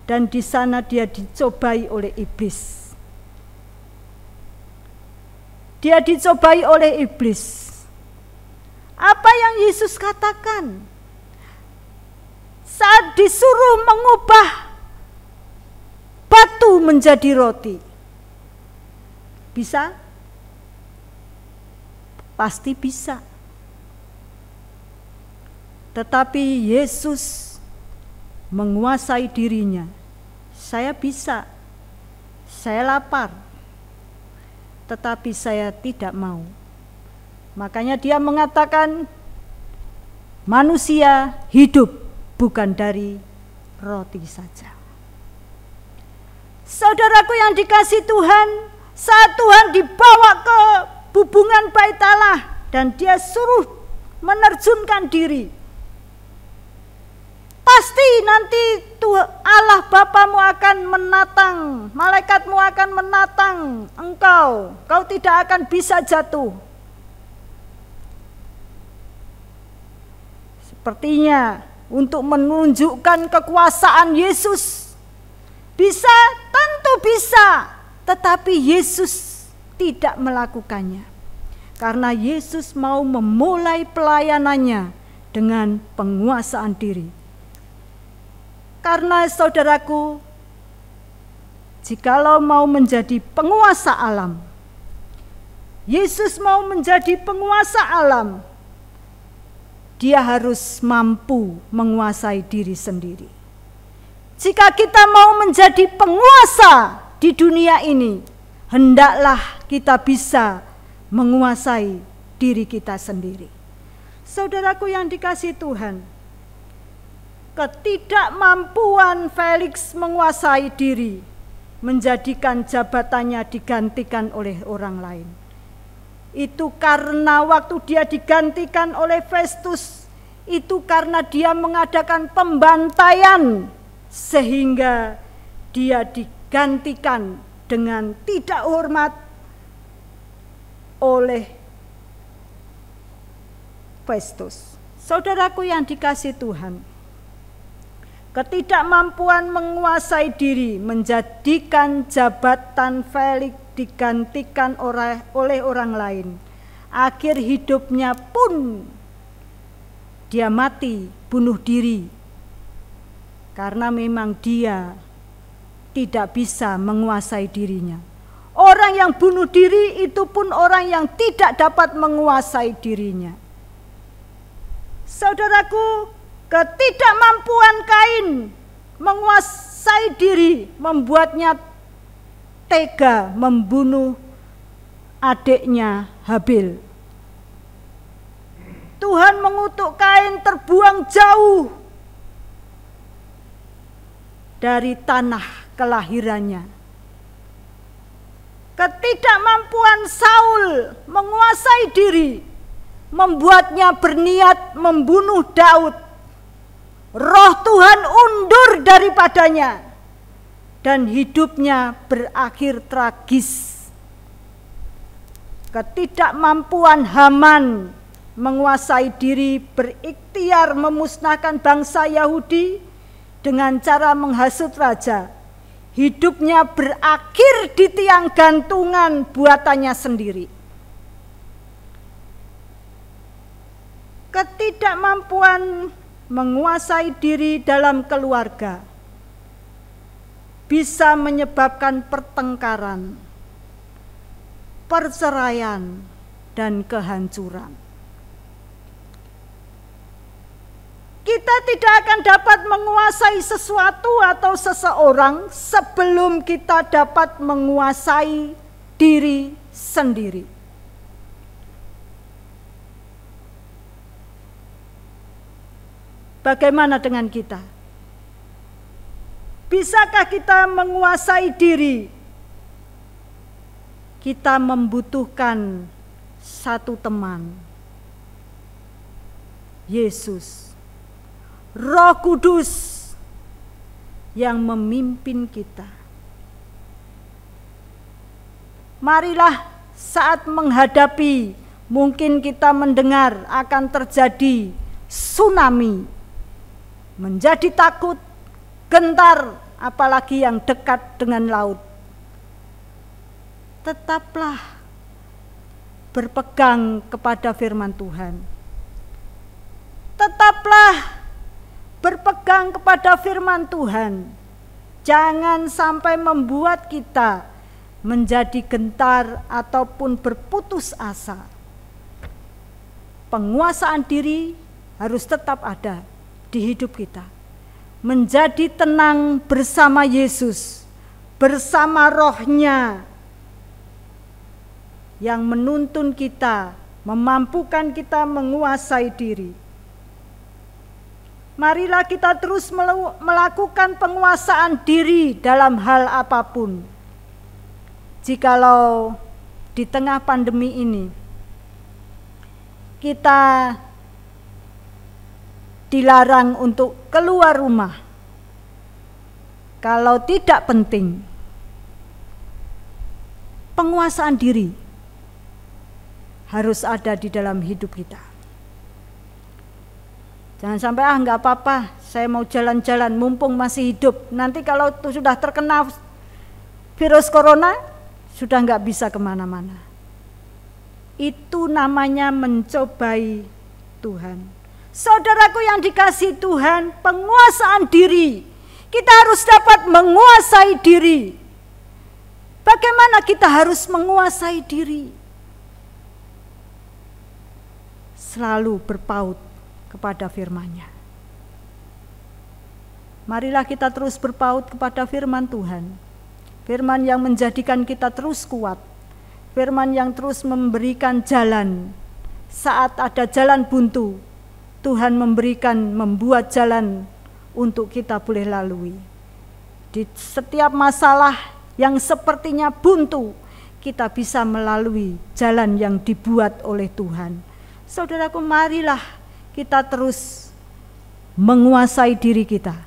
dan di sana dia dicobai oleh iblis. Dia dicobai oleh iblis. Apa yang Yesus katakan? Saat disuruh mengubah batu menjadi roti. Bisa? Pasti bisa. Tetapi Yesus menguasai dirinya. Saya bisa, saya lapar, tetapi saya tidak mau. Makanya dia mengatakan, manusia hidup bukan dari roti saja. Saudaraku yang dikasihi Tuhan, saat Tuhan dibawa ke hubungan bait Allah dan dia suruh menerjunkan diri, pasti nanti Allah Bapamu akan menatang, malaikatmu akan menatang engkau, kau tidak akan bisa jatuh. Sepertinya untuk menunjukkan kekuasaan Yesus, bisa, tentu bisa, tetapi Yesus tidak melakukannya. Karena Yesus mau memulai pelayanannya dengan penguasaan diri. Karena saudaraku, jikalau mau menjadi penguasa alam, Yesus mau menjadi penguasa alam, dia harus mampu menguasai diri sendiri. Jika kita mau menjadi penguasa di dunia ini, hendaklah kita bisa menguasai diri kita sendiri. Saudaraku yang dikasihi Tuhan, ketidakmampuan Felix menguasai diri menjadikan jabatannya digantikan oleh orang lain. Itu karena waktu dia digantikan oleh Festus, itu karena dia mengadakan pembantaian sehingga dia digantikan dengan tidak hormat oleh Festus. Saudaraku yang dikasihi Tuhan, ketidakmampuan menguasai diri menjadikan jabatan Felix digantikan oleh orang lain. Akhir hidupnya pun dia mati, bunuh diri, karena memang dia tidak bisa menguasai dirinya. Orang yang bunuh diri itu pun orang yang tidak dapat menguasai dirinya. Saudaraku, ketidakmampuan Kain menguasai diri membuatnya tega membunuh adiknya Habil. Tuhan mengutuk Kain terbuang jauh dari tanah kelahirannya. Ketidakmampuan Saul menguasai diri membuatnya berniat membunuh Daud. Roh Tuhan undur daripadanya dan hidupnya berakhir tragis. Ketidakmampuan Haman menguasai diri berikhtiar memusnahkan bangsa Yahudi dengan cara menghasut raja. Hidupnya berakhir di tiang gantungan buatannya sendiri. Ketidakmampuan menguasai diri dalam keluarga bisa menyebabkan pertengkaran, perceraian, dan kehancuran. Kita tidak akan dapat menguasai sesuatu atau seseorang sebelum kita dapat menguasai diri sendiri. Bagaimana dengan kita? Bisakah kita menguasai diri? Kita membutuhkan satu teman, Yesus, Roh Kudus yang memimpin kita. Marilah saat menghadapi, mungkin kita mendengar akan terjadi tsunami, menjadi takut, gentar, apalagi yang dekat dengan laut. Tetaplah berpegang kepada firman Tuhan. Tetaplah berpegang kepada firman Tuhan. Jangan sampai membuat kita menjadi gentar ataupun berputus asa. Penguasaan diri harus tetap ada di hidup kita. Menjadi tenang bersama Yesus, bersama Roh-Nya yang menuntun kita, memampukan kita menguasai diri. Marilah kita terus melakukan penguasaan diri dalam hal apapun. Jikalau di tengah pandemi ini kita dilarang untuk keluar rumah, kalau tidak penting, penguasaan diri harus ada di dalam hidup kita. Jangan sampai enggak apa-apa, saya mau jalan-jalan mumpung masih hidup. Nanti kalau sudah terkena virus corona, sudah enggak bisa kemana-mana. Itu namanya mencobai Tuhan. Saudaraku yang dikasihi Tuhan, penguasaan diri. Kita harus dapat menguasai diri. Bagaimana kita harus menguasai diri? Selalu berpaut kepada firman-Nya. Marilah kita terus berpaut kepada firman Tuhan. Firman yang menjadikan kita terus kuat. Firman yang terus memberikan jalan. Saat ada jalan buntu, Tuhan membuat jalan untuk kita boleh lalui. Di setiap masalah yang sepertinya buntu, kita bisa melalui jalan yang dibuat oleh Tuhan. Saudaraku, marilah kita terus menguasai diri kita.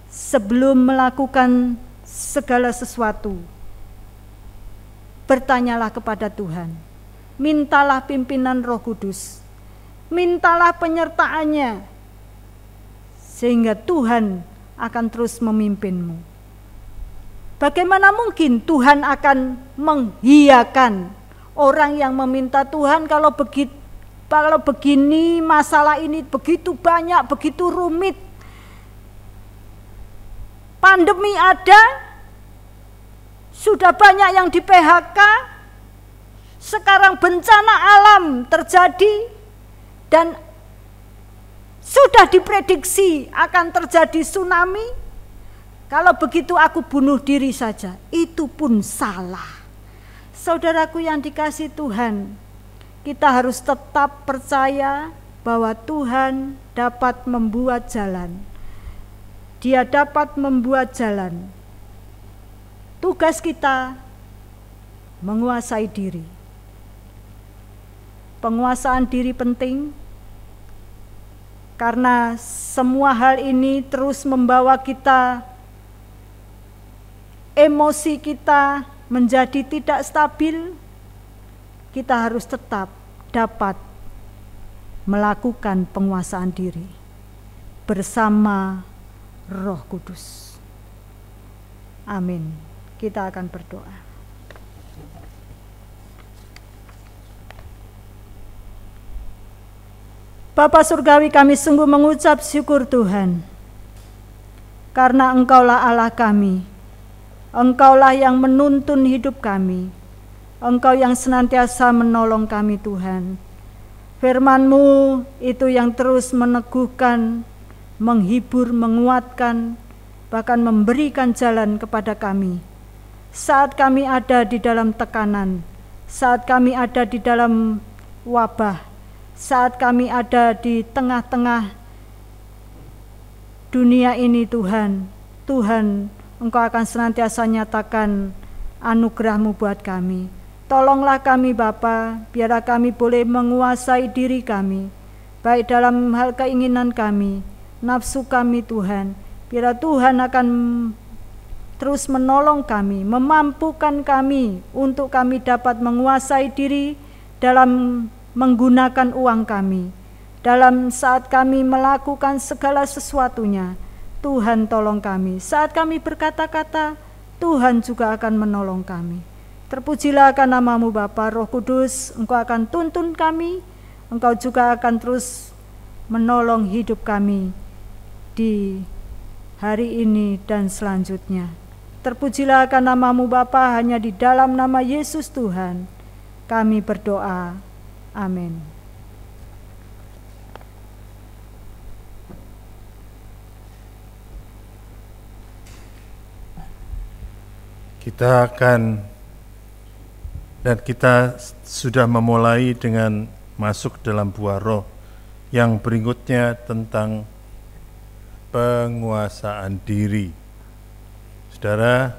Sebelum melakukan segala sesuatu, bertanyalah kepada Tuhan. Mintalah pimpinan Roh Kudus. Mintalah penyertaannya. Sehingga Tuhan akan terus memimpinmu. Bagaimana mungkin Tuhan akan menghiakan orang yang meminta Tuhan kalau begini masalah ini begitu banyak, begitu rumit. Pandemi ada, sudah banyak yang di PHK, sekarang bencana alam terjadi, dan sudah diprediksi akan terjadi tsunami. Kalau begitu aku bunuh diri saja, itu pun salah. Saudaraku yang dikasihi Tuhan, kita harus tetap percaya bahwa Tuhan dapat membuat jalan. Dia dapat membuat jalan. Tugas kita menguasai diri. penguasaan diri penting, karena semua hal ini terus membawa kita, emosi kita menjadi tidak stabil. Kita harus tetap dapat melakukan penguasaan diri bersama Roh Kudus. Amin. Kita akan berdoa. Bapa Surgawi, kami sungguh mengucap syukur Tuhan, karena Engkaulah Allah kami. Engkaulah yang menuntun hidup kami. Engkau yang senantiasa menolong kami Tuhan. Firman-Mu itu yang terus meneguhkan, menghibur, menguatkan, bahkan memberikan jalan kepada kami. Saat kami ada di dalam tekanan, saat kami ada di dalam wabah, saat kami ada di tengah-tengah dunia ini Tuhan, Engkau akan senantiasa nyatakan anugerah-Mu buat kami. Tolonglah kami Bapa, biarlah kami boleh menguasai diri kami, baik dalam hal keinginan kami, nafsu kami Tuhan. Biarlah Tuhan akan terus menolong kami, memampukan kami untuk kami dapat menguasai diri dalam menggunakan uang kami. Dalam saat kami melakukan segala sesuatunya, Tuhan tolong kami. Saat kami berkata-kata, Tuhan juga akan menolong kami. Terpujilah akan nama-Mu Bapa, Roh Kudus, Engkau akan tuntun kami, Engkau juga akan terus menolong hidup kami di hari ini dan selanjutnya. Terpujilah akan nama-Mu Bapa, hanya di dalam nama Yesus Tuhan kami berdoa. Amin. Kita sudah memulai dengan masuk dalam buah roh yang berikutnya tentang penguasaan diri. Saudara,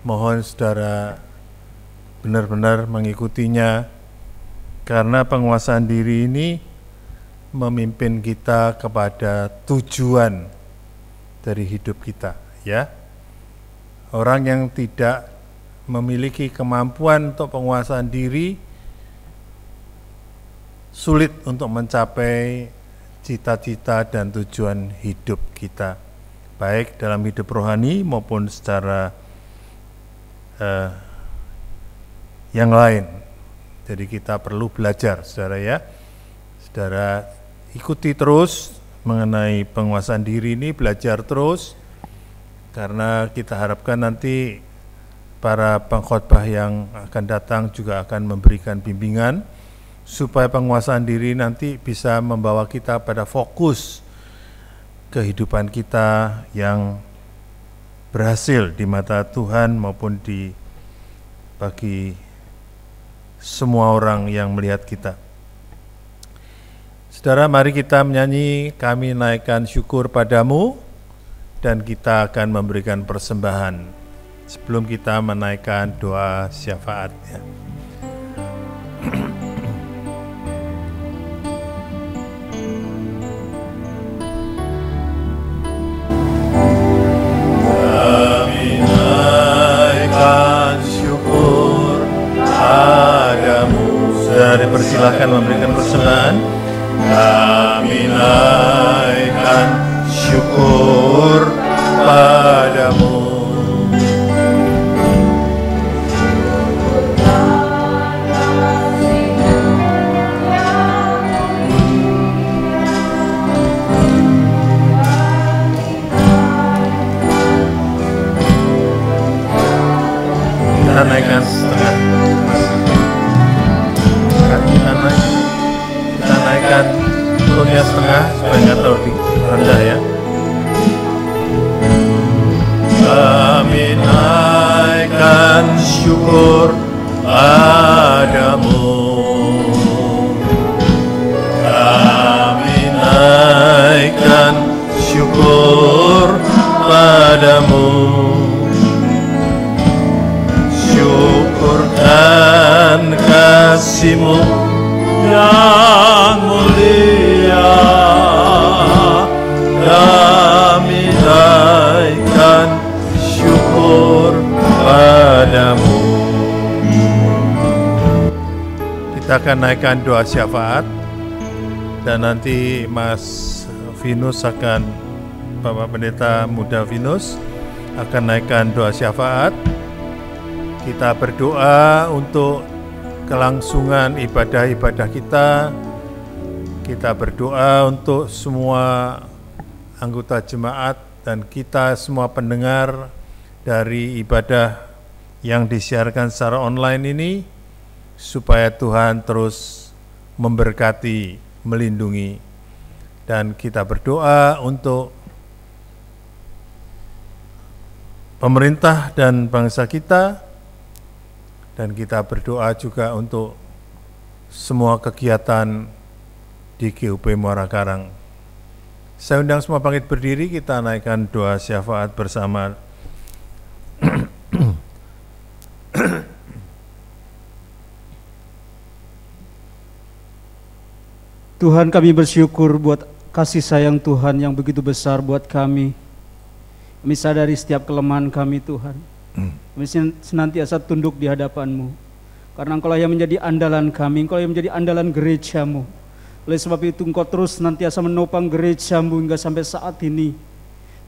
mohon saudara benar-benar mengikutinya, karena penguasaan diri ini memimpin kita kepada tujuan dari hidup kita, ya. Orang yang tidak memiliki kemampuan untuk penguasaan diri sulit untuk mencapai cita-cita dan tujuan hidup kita, baik dalam hidup rohani maupun secara yang lain. Jadi kita perlu belajar, saudara ya. Saudara ikuti terus mengenai penguasaan diri ini, belajar terus, karena kita harapkan nanti para pengkhotbah yang akan datang juga akan memberikan bimbingan supaya penguasaan diri nanti bisa membawa kita pada fokus kehidupan kita yang berhasil di mata Tuhan maupun bagi semua orang yang melihat kita. Saudara, mari kita menyanyi "Kami naikkan syukur padamu", dan kita akan memberikan persembahan sebelum kita menaikkan doa syafaatnya. Kami naikkan syukur padamu. Saudara dipersilahkan memberikan persembahan. Kami naikkan syukur padamu. Kita naikkan setengah. Kita naikkan turunnya setengah supaya nggak terlalu rendah ya. Kami naikkan syukur padamu. Kami naikkan syukur padamu. Syukur dan kasih-Mu yang mulia, kami naikkan syukur padamu. Kita akan naikkan doa syafaat, dan nanti Mas Vinus Bapak Pendeta Muda Vinus akan naikkan doa syafaat. Kita berdoa untuk kelangsungan ibadah-ibadah kita. Kita berdoa untuk semua anggota jemaat dan kita semua pendengar dari ibadah yang disiarkan secara online ini, supaya Tuhan terus memberkati, melindungi. Dan kita berdoa untuk pemerintah dan bangsa kita, dan kita berdoa juga untuk semua kegiatan di GUP Muara Karang. Saya undang semua bangkit berdiri, kita naikkan doa syafaat bersama. Tuhan, kami bersyukur buat kasih sayang Tuhan yang begitu besar buat kami. Kami sadari setiap kelemahan kami, Tuhan. Kami senantiasa tunduk di hadapan-Mu, karena Engkau lah yang menjadi andalan kami, Engkau yang menjadi andalan gereja-Mu. Oleh sebab itu Engkau terus senantiasa menopang gereja-Mu hingga sampai saat ini.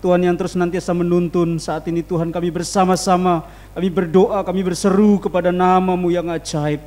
Tuhan yang terus senantiasa menuntun saat ini, Tuhan, kami bersama-sama, kami berdoa, kami berseru kepada nama-Mu yang ajaib.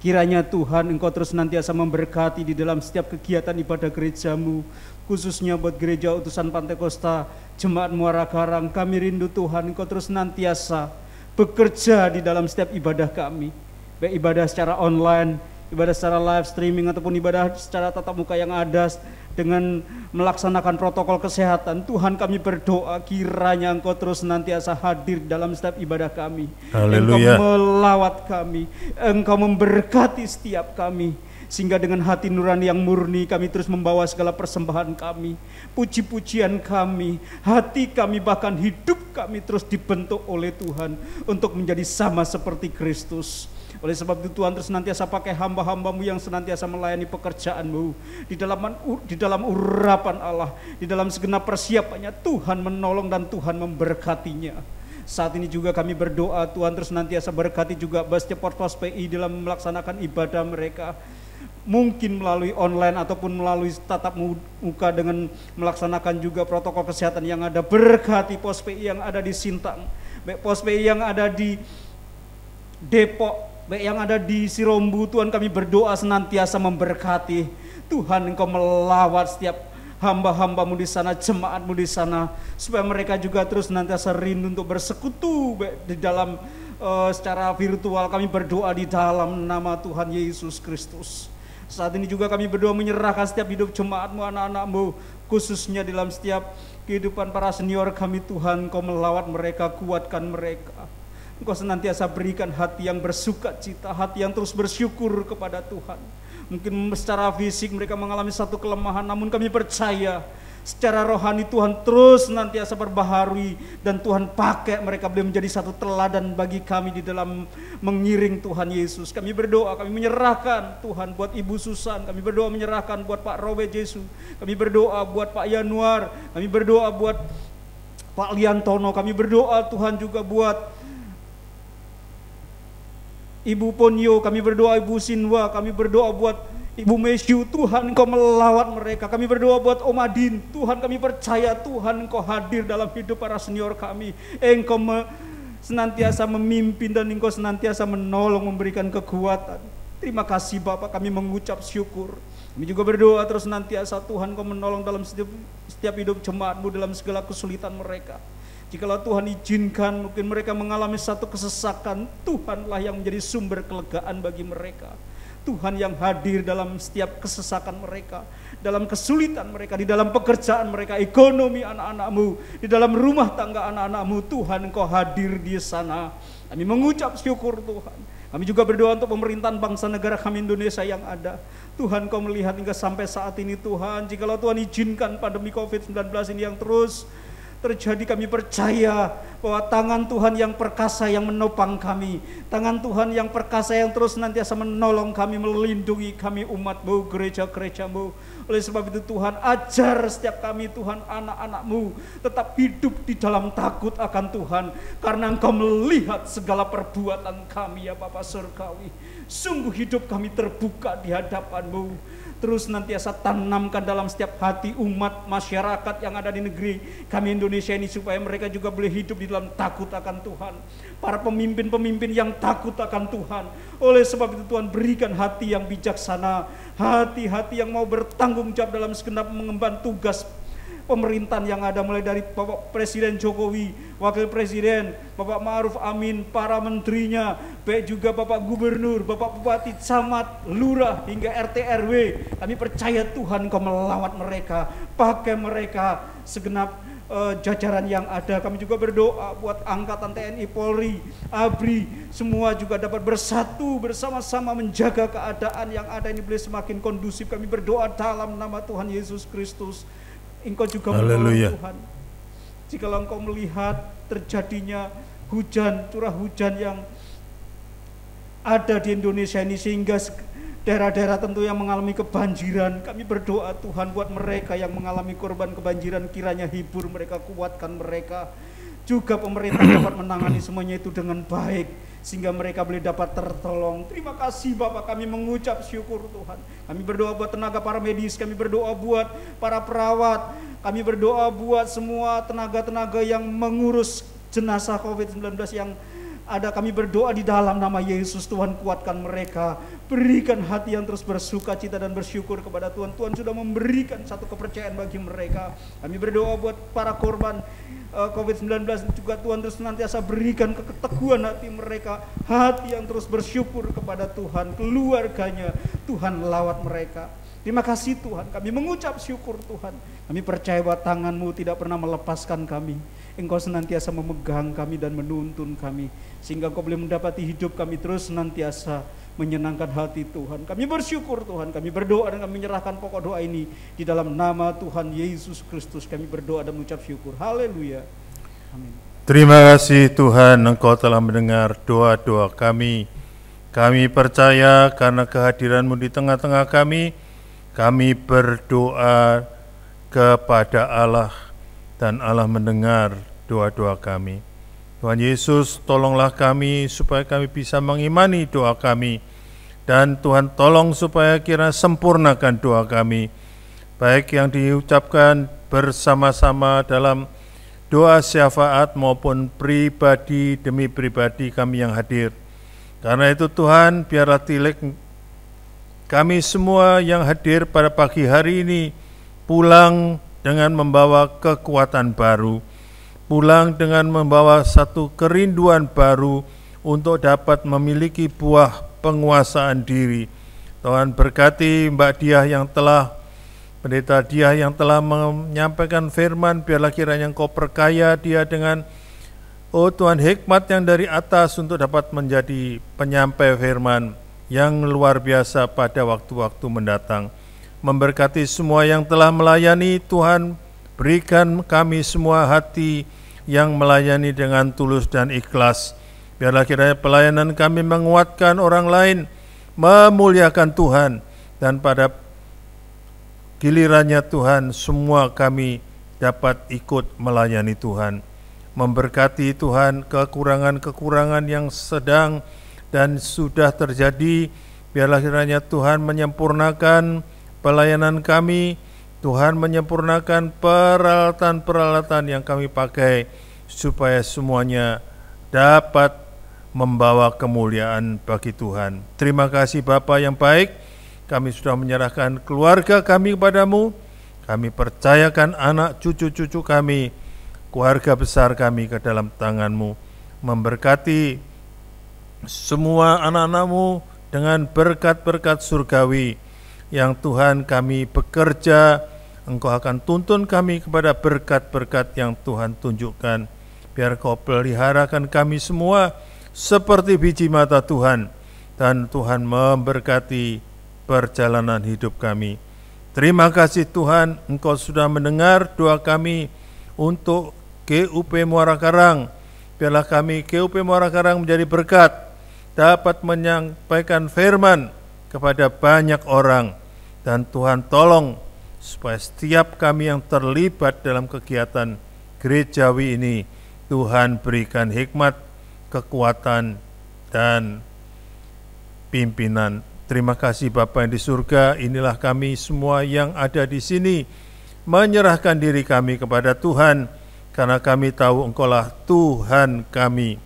Kiranya Tuhan Engkau terus senantiasa memberkati di dalam setiap kegiatan ibadah gereja-Mu, khususnya buat gereja utusan Pantai Kosta, Jemaat Muara Karang. Kami rindu Tuhan Engkau terus senantiasa bekerja di dalam setiap ibadah kami, baik ibadah secara online, ibadah secara live streaming, ataupun ibadah secara tatap muka yang ada dengan melaksanakan protokol kesehatan. Tuhan, kami berdoa kiranya Engkau terus senantiasa hadir dalam setiap ibadah kami. Haleluya. Engkau melawat kami, Engkau memberkati setiap kami, sehingga dengan hati nurani yang murni kami terus membawa segala persembahan kami, puji-pujian kami, hati kami, bahkan hidup kami terus dibentuk oleh Tuhan untuk menjadi sama seperti Kristus. Oleh sebab itu Tuhan terus senantiasa pakai hamba-hamba-Mu yang senantiasa melayani pekerjaan-Mu di dalam urapan Allah, di dalam segenap persiapannya. Tuhan menolong dan Tuhan memberkatinya. Saat ini juga kami berdoa Tuhan terus senantiasa berkati juga setiap pos PI dalam melaksanakan ibadah mereka, mungkin melalui online ataupun melalui tatap muka, dengan melaksanakan juga protokol kesehatan yang ada. Berkati pos PI yang ada di Sintang, baik pos PI yang ada di Depok, baik yang ada di Sirombu. Tuhan, kami berdoa senantiasa memberkati. Tuhan, Engkau melawat setiap hamba-hamba-Mu di sana, jemaat-Mu di sana, supaya mereka juga terus senantiasa rindu untuk bersekutu di dalam secara virtual. Kami berdoa di dalam nama Tuhan Yesus Kristus. Saat ini juga kami berdoa menyerahkan setiap hidup jemaat-Mu, anak-anak-Mu, khususnya dalam setiap kehidupan para senior kami. Tuhan, Engkau melawat mereka, kuatkan mereka. Engkau senantiasa berikan hati yang bersukacita, hati yang terus bersyukur kepada Tuhan. Mungkin secara fisik mereka mengalami satu kelemahan, namun kami percaya secara rohani Tuhan terus senantiasa perbaharui, dan Tuhan pakai mereka boleh menjadi satu teladan bagi kami di dalam mengiring Tuhan Yesus. Kami berdoa, kami menyerahkan Tuhan buat Ibu Susan, kami berdoa menyerahkan buat Pak Robert Jesu, kami berdoa buat Pak Yanuar, kami berdoa buat Pak Liantono, kami berdoa Tuhan juga buat Ibu Ponyo, kami berdoa Ibu Sinwa, kami berdoa buat Ibu Mesyu. Tuhan, Engkau melawat mereka. Kami berdoa buat Om Adin. Tuhan, kami percaya Tuhan Engkau hadir dalam hidup para senior kami. Engkau senantiasa memimpin dan Engkau senantiasa menolong, memberikan kekuatan. Terima kasih Bapak, kami mengucap syukur. Kami juga berdoa terus senantiasa Tuhan Engkau menolong dalam setiap hidup jemaat-Mu dalam segala kesulitan mereka. Jikalau Tuhan izinkan mungkin mereka mengalami satu kesesakan, Tuhanlah yang menjadi sumber kelegaan bagi mereka. Tuhan yang hadir dalam setiap kesesakan mereka, dalam kesulitan mereka, di dalam pekerjaan mereka, ekonomi anak-anak-Mu, di dalam rumah tangga anak-anak-Mu. Tuhan, Engkau hadir di sana. Kami mengucap syukur Tuhan. Kami juga berdoa untuk pemerintahan bangsa negara kami Indonesia yang ada. Tuhan, Engkau melihat hingga sampai saat ini Tuhan, jikalau Tuhan izinkan pandemi COVID-19 ini yang terus terjadi, kami percaya bahwa tangan Tuhan yang perkasa yang menopang kami, tangan Tuhan yang perkasa yang terus nantiasa menolong kami, melindungi kami umat-Mu, gereja-gereja-Mu. Oleh sebab itu Tuhan, ajar setiap kami Tuhan, anak-anak-Mu tetap hidup di dalam takut akan Tuhan, karena Engkau melihat segala perbuatan kami ya Bapa Surgawi. Sungguh hidup kami terbuka di hadapan-Mu. Terus nantiasa tanamkan dalam setiap hati umat masyarakat yang ada di negeri kami Indonesia ini, supaya mereka juga boleh hidup di dalam takut akan Tuhan. Para pemimpin-pemimpin yang takut akan Tuhan. Oleh sebab itu Tuhan, berikan hati yang bijaksana, hati-hati yang mau bertanggung jawab dalam segenap mengemban tugas pemerintahan yang ada, mulai dari Bapak Presiden Jokowi, Wakil Presiden Bapak Ma'ruf Amin, para menterinya, baik juga Bapak Gubernur, Bapak Bupati, Camat, Lurah, hingga RT RW. Kami percaya Tuhan Engkau melawat mereka, pakai mereka segenap jajaran yang ada. Kami juga berdoa buat Angkatan TNI, Polri, ABRI, semua juga dapat bersatu bersama-sama menjaga keadaan yang ada ini boleh semakin kondusif. Kami berdoa dalam nama Tuhan Yesus Kristus. Engkau juga menolong Tuhan. Jikalau Engkau melihat terjadinya hujan, curah hujan yang ada di Indonesia ini, sehingga daerah-daerah tentu yang mengalami kebanjiran, kami berdoa Tuhan buat mereka yang mengalami korban kebanjiran, kiranya hibur mereka, kuatkan mereka. Juga pemerintah dapat menangani semuanya itu dengan baik, sehingga mereka boleh dapat tertolong. Terima kasih Bapak, kami mengucap syukur Tuhan. Kami berdoa buat tenaga para medis, kami berdoa buat para perawat, kami berdoa buat semua tenaga-tenaga yang mengurus jenazah COVID-19 yang ada. Kami berdoa di dalam nama Yesus, Tuhan kuatkan mereka, berikan hati yang terus bersuka cita dan bersyukur kepada Tuhan. Tuhan sudah memberikan satu kepercayaan bagi mereka. Kami berdoa buat para korban COVID-19 juga, Tuhan terus senantiasa berikan keteguhan hati mereka, hati yang terus bersyukur kepada Tuhan. Keluarganya Tuhan lawat mereka. Terima kasih Tuhan, kami mengucap syukur Tuhan. Kami percaya bahwa tangan-Mu tidak pernah melepaskan kami. Engkau senantiasa memegang kami dan menuntun kami, sehingga Engkau boleh mendapati hidup kami terus senantiasa menyenangkan hati Tuhan. Kami bersyukur Tuhan, kami berdoa dan kami menyerahkan pokok doa ini di dalam nama Tuhan Yesus Kristus. Kami berdoa dan mengucap syukur. Haleluya. Amin. Terima kasih Tuhan, Engkau telah mendengar doa-doa kami. Kami percaya karena kehadiran-Mu di tengah-tengah kami berdoa kepada Allah dan Allah mendengar doa-doa kami. Tuhan Yesus, tolonglah kami supaya kami bisa mengimani doa kami, dan Tuhan tolong supaya kira sempurnakan doa kami, baik yang diucapkan bersama-sama dalam doa syafaat maupun pribadi demi pribadi kami yang hadir. Karena itu Tuhan, biarlah tilik kami semua yang hadir pada pagi hari ini pulang dengan membawa kekuatan baru, pulang dengan membawa satu kerinduan baru untuk dapat memiliki buah penguasaan diri. Tuhan berkati Mbak Diah yang telah, Pendeta Diah yang telah menyampaikan firman, biarlah kiranya Engkau perkaya dia dengan, oh Tuhan, hikmat yang dari atas untuk dapat menjadi penyampai firman yang luar biasa pada waktu-waktu mendatang. Memberkati semua yang telah melayani, Tuhan berikan kami semua hati yang melayani dengan tulus dan ikhlas. Biarlah kiranya pelayanan kami menguatkan orang lain, memuliakan Tuhan, dan pada gilirannya Tuhan semua kami dapat ikut melayani Tuhan. Memberkati Tuhan kekurangan-kekurangan yang sedang dan sudah terjadi, biarlah kiranya Tuhan menyempurnakan pelayanan kami, Tuhan menyempurnakan peralatan-peralatan yang kami pakai, supaya semuanya dapat membawa kemuliaan bagi Tuhan. Terima kasih Bapa yang baik, kami sudah menyerahkan keluarga kami kepadamu, kami percayakan anak cucu-cucu kami, keluarga besar kami ke dalam tangan-Mu. Memberkati semua anak-anak-Mu dengan berkat-berkat surgawi, yang Tuhan kami bekerja, Engkau akan tuntun kami kepada berkat-berkat yang Tuhan tunjukkan. Biar Kau peliharakan kami semua seperti biji mata Tuhan, dan Tuhan memberkati perjalanan hidup kami. Terima kasih Tuhan, Engkau sudah mendengar doa kami untuk GUP Muara Karang. Biarlah kami GUP Muara Karang menjadi berkat, dapat menyampaikan firman kepada banyak orang. Dan Tuhan tolong supaya setiap kami yang terlibat dalam kegiatan gerejawi ini, Tuhan berikan hikmat, kekuatan, dan pimpinan. Terima kasih Bapa yang di surga. Inilah kami semua yang ada di sini menyerahkan diri kami kepada Tuhan, karena kami tahu Engkaulah Tuhan kami,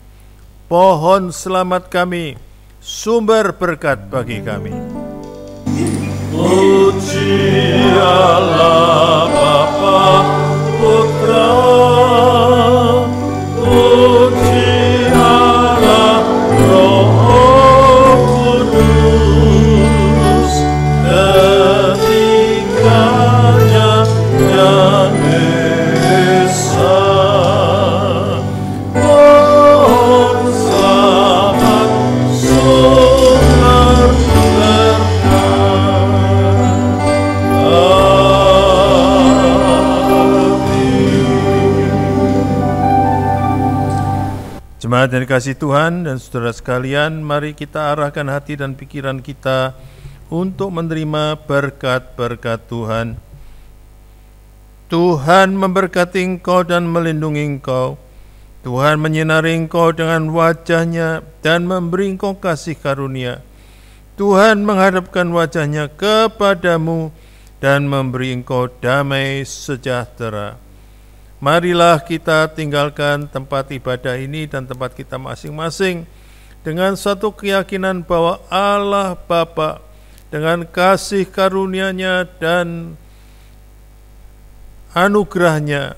pohon selamat kami, sumber berkat bagi kami. Puji Allah Bapa, Putra, puji Allah Roh Kudus, ketikanya dan Esa, pohon selamat, sumber berkat. Jemaat yang dikasihi Tuhan dan saudara sekalian, mari kita arahkan hati dan pikiran kita untuk menerima berkat-berkat Tuhan. Tuhan memberkati engkau dan melindungi engkau. Tuhan menyinari engkau dengan wajah-Nya dan memberi engkau kasih karunia. Tuhan menghadapkan wajah-Nya kepadamu dan memberi engkau damai sejahtera. Marilah kita tinggalkan tempat ibadah ini dan tempat kita masing-masing dengan satu keyakinan bahwa Allah Bapa dengan kasih karunia-Nya dan anugerah-Nya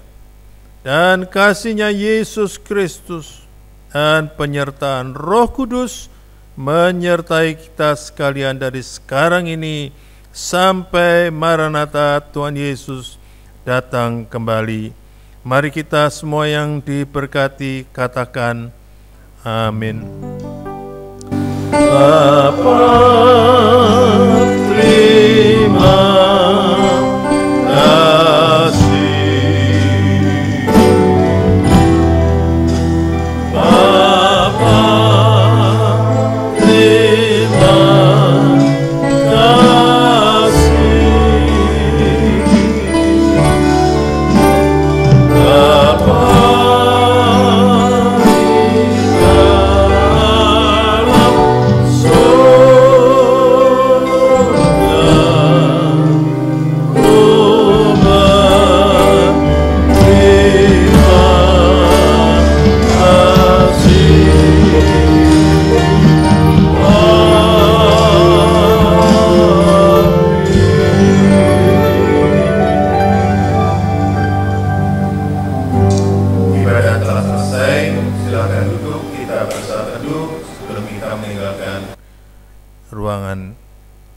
dan kasih-Nya Yesus Kristus dan penyertaan Roh Kudus menyertai kita sekalian dari sekarang ini sampai Maranatha Tuhan Yesus datang kembali. Mari kita semua yang diberkati katakan amin. Bapa, terima kasih. Bapa, terima kasih. Ruangan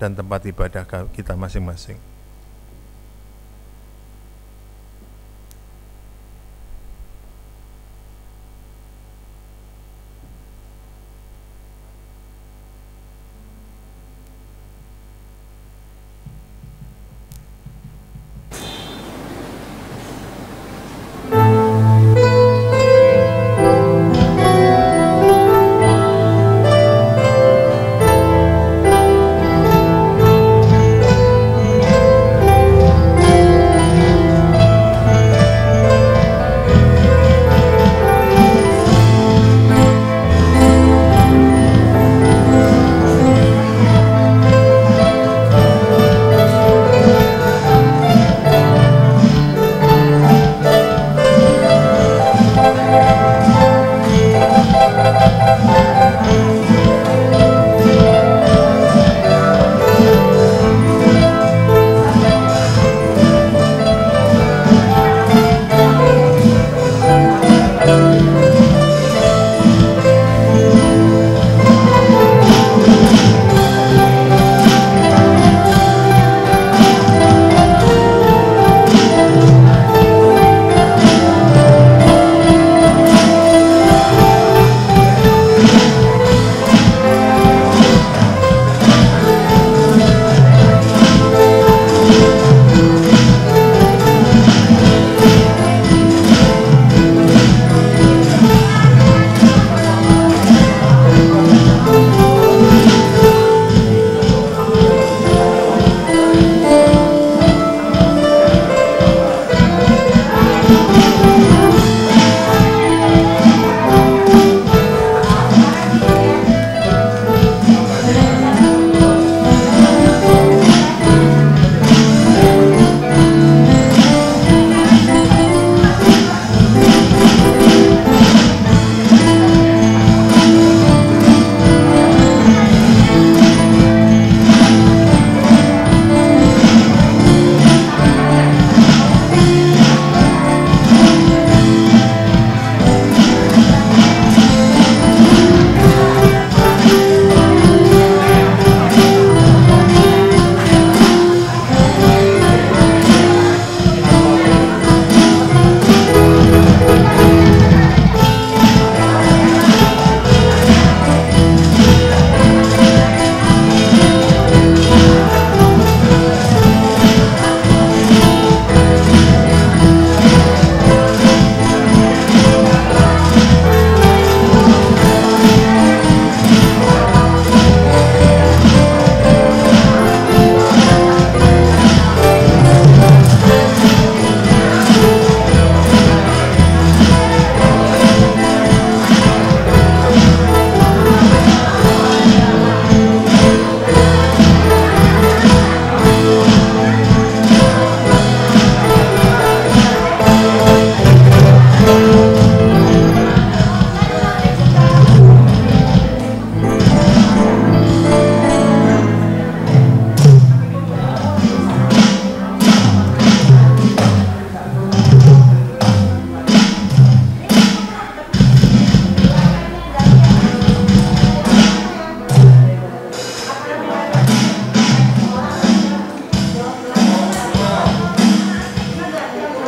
dan tempat ibadah kita masing-masing.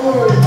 syukur.